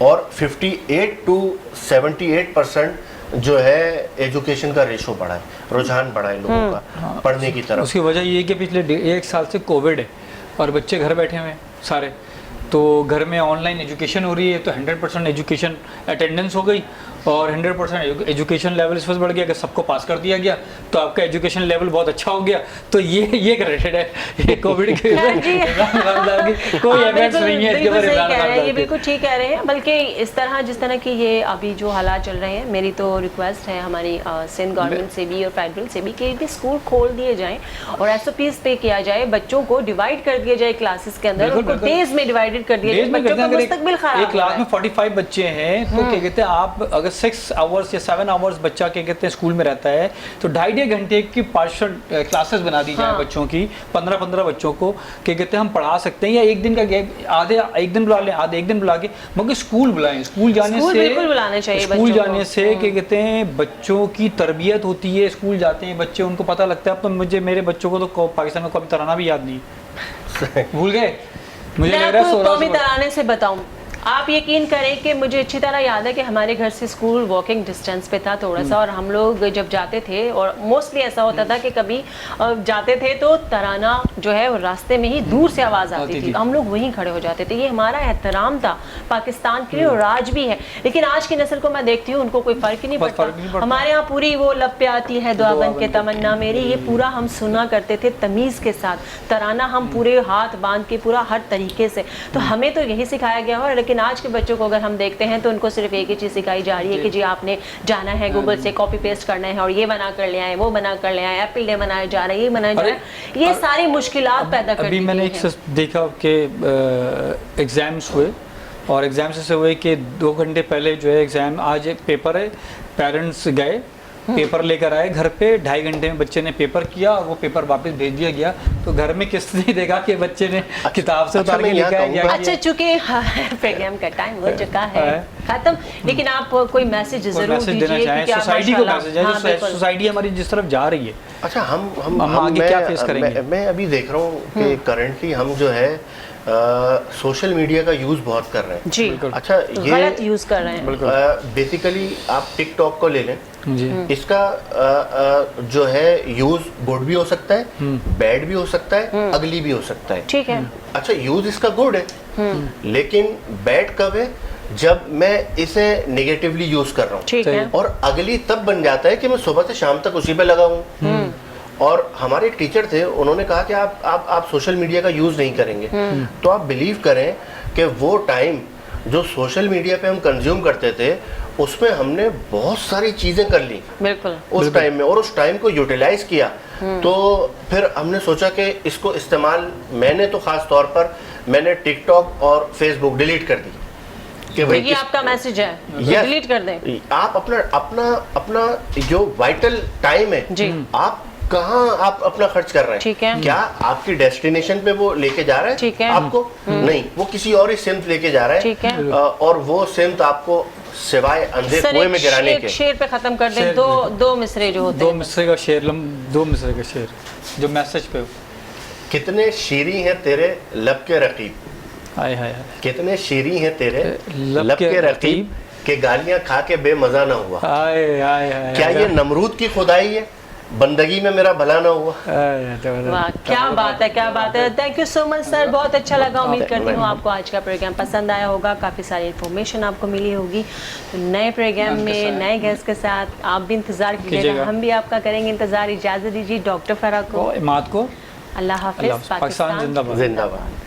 और 58 to 78% जो है एजुकेशन का रेशो बढ़ा है, रुझान बढ़ा है लोगों का पढ़ने की तरफ। उसकी वजह ये है कि पिछले 1 साल से कोविड है और बच्चे घर बैठे हुए हैं सारे, तो घर में ऑनलाइन एजुकेशन हो रही है, तो 100% एजुकेशन अटेंडेंस हो गई और 100% एजुकेशन लेवल इस वक्त बढ़ गया कि सबको पास कर दिया गया, तो आपका एजुकेशन लेवल बहुत अच्छा हो गया। तो ये क्रेडिट है ये कोविड के कोई एविडेंस नहीं है इसके बारे में। ये बिल्कुल ठीक कह रहे हैं, बल्कि इस तरह जिस तरह की ये अभी जो हालात चल रहे हैं, मेरी तो रिक्वेस्ट है हमारी सिंध गवर्नमेंट से भी और फेडरल से भी कि स्कूल खोल दिए जाएं और SOPs पे किया जाए, बच्चों को डिवाइड कर दिया जाए क्लासेस के अंदर, उनको डेज में डिवाइडेड कर दिया जाए। बच्चों का मुस्तकबिल खराब है। एक क्लास में 45 बच्चे हैं, तो क्या कहते हैं, आप अगर 6 आवर्स या 7 आवर्स बच्चा क्या कहते हैं स्कूल में रहता है, तो 2.5 घंटे की पार्शियल क्लासेस बना दी जाए बच्चों की, 15-15 बच्चों को क्या कहते हैं हम पढ़ा सकते हैं, या एक दिन का गैप, आधे एक दिन बुला लें, आधे एक दिन बुला के, मगर स्कूल बुलाएं। स्कूल जाने से बिल्कुल बुलाना चाहिए। स्कूल जाने से क्या कहते हैं बच्चों की तरबियत होती है, स्कूल जाते हैं बच्चे, उनको पता लगता है। अब तो मेरे बच्चों को तो पाकिस्तान में कभी तराना भी याद नहीं भूल गए। मुझे लग रहा है कौमी तराने से बताऊं, आप यकीन करें कि मुझे अच्छी तरह याद है कि हमारे घर से स्कूल वॉकिंग डिस्टेंस पे था थोड़ा सा, और हम लोग जब जाते थे, और मोस्टली ऐसा होता था कि कभी जाते थे तो तराना जो है वो रास्ते में ही दूर से आवाज़ आती थी, हम लोग वहीं खड़े हो जाते थे। ये हमारा एहतराम था पाकिस्तान के लिए, और आज भी है। लेकिन आज की नस्ल को मैं देखती हूँ, उनको कोई फ़र्क ही नहीं पड़ता। हमारे यहाँ पूरी वो लब पे आती है दुआ बन के तमन्ना मेरी, ये पूरा हम सुना करते थे तमीज़ के साथ, तराना हम पूरे हाथ बांध के पूरा हर तरीके से। तो हमें तो यही सिखाया गया हो, लेकिन आज के बच्चों को अगर हम देखते हैं तो उनको सिर्फ एक ही चीज़ सिखाई जा रही है कि जी आपने जाना है गूगल से कॉपी पेस्ट करना है और ये बना कर ले आए, वो बना कर ले आए, एप्पल डे मनाया जा रहा है, ये मनाया जा रहा है। ये सारी मुश्किलात पैदा कर दी। अभी मैंने एक देखा कि एग्ज़ाम्स हुए, और एग्ज़ाम्स से हुए कि 2 घंटे पहले जो है एग्ज़ाम, आज पेपर है, पेरेंट्स गए पेपर लेकर आए घर पे, 2.5 घंटे में बच्चे ने पेपर किया और वो पेपर वापस भेज दिया गया। तो घर में किसने देखा कि बच्चे ने किताब से उतार के लिखा है। अच्छा, चूंकि प्रोग्राम का टाइम हो चुका है खत्म, लेकिन आप कोई मैसेज जरूर देना चाहें सोसाइटी को, मैसेज है सोसाइटी हमारी जिस तरफ जा रही है। अच्छा, हम आगे क्या फेस करेंगे? मैं अभी देख रहा हूँ कि करंटली हम जो है सोशल मीडिया का यूज़ बहुत कर रहे हैं जी। अच्छा, ये गलत यूज़ कर रहे हैं। बेसिकली आप टिकटॉक को ले लें जी। इसका जो है यूज़ गुड भी हो सकता है, बैड भी हो सकता है, अगली भी हो सकता है। ठीक है। अच्छा, यूज़ इसका गुड है, लेकिन बैड कब है? जब मैं इसे नेगेटिवली यूज़ कर रहा हूँ। ठीक है। और अगली तब बन जाता है कि मैं सुबह से शाम तक उसी पे लगा हूँ। और हमारे एक टीचर थे, उन्होंने कहा कि आप सोशल मीडिया का यूज़ नहीं करेंगे, तो आप बिलीव करें कि वो टाइम जो सोशल मीडिया पे हम कंज्यूम करते थे, उसमें हमने बहुत सारी चीज़ें कर ली बिल्कुल उस टाइम में, और उस टाइम को यूटिलाइज किया। तो फिर हमने सोचा कि इसको इस्तेमाल, मैंने तो ख़ास तौर पर मैंने टिकटॉक और फेसबुक डिलीट कर दी कि भाई ये आपका मैसेज है, डिलीट कर दें। आप अपना जो वाइटल टाइम है जी, आप कहाँ आप अपना खर्च कर रहे हैं? ठीक है। क्या आपकी डेस्टिनेशन पे वो लेके जा रहा है? ठीक है। आपको नहीं, वो किसी और ही सिमत लेके जा रहा है। ठीक है। और वो सिमत आपको सिवाय अंधे कुएं में गिराने के। शेर पे खत्म कर दें, दो मिसरे जो होते हैं, 2 मिसरे का शेर, 2 मिसरे का शेर जो मैसेज पे। कितने शीरी हैं तेरे लब के रकीब, हाय हाय हाय। कितने शेरी हैं तेरे लब के रकीब के गालियां खा के बेमजा ना हुआ। हाय हाय हाय। क्या ये नमरूद की खुदाई है, बंदगी में मेरा भला ना हुआ। वाह क्या बात है, क्या बात है। Thank you so much sir, बहुत अच्छा लगा। उम्मीद करती हूँ आपको आज का प्रोग्राम पसंद आया होगा, काफ़ी सारी इन्फॉर्मेशन आपको मिली होगी। तो नए प्रोग्राम में नए गेस्ट के साथ आप भी इंतज़ार कीजिएगा, हम भी आपका करेंगे इंतज़ार। इजाज़त दीजिए डॉक्टर फराह को, इमाद को। अल्लाह हाफिज़। पाकिस्तान जिंदाबाद। जिंदाबाद।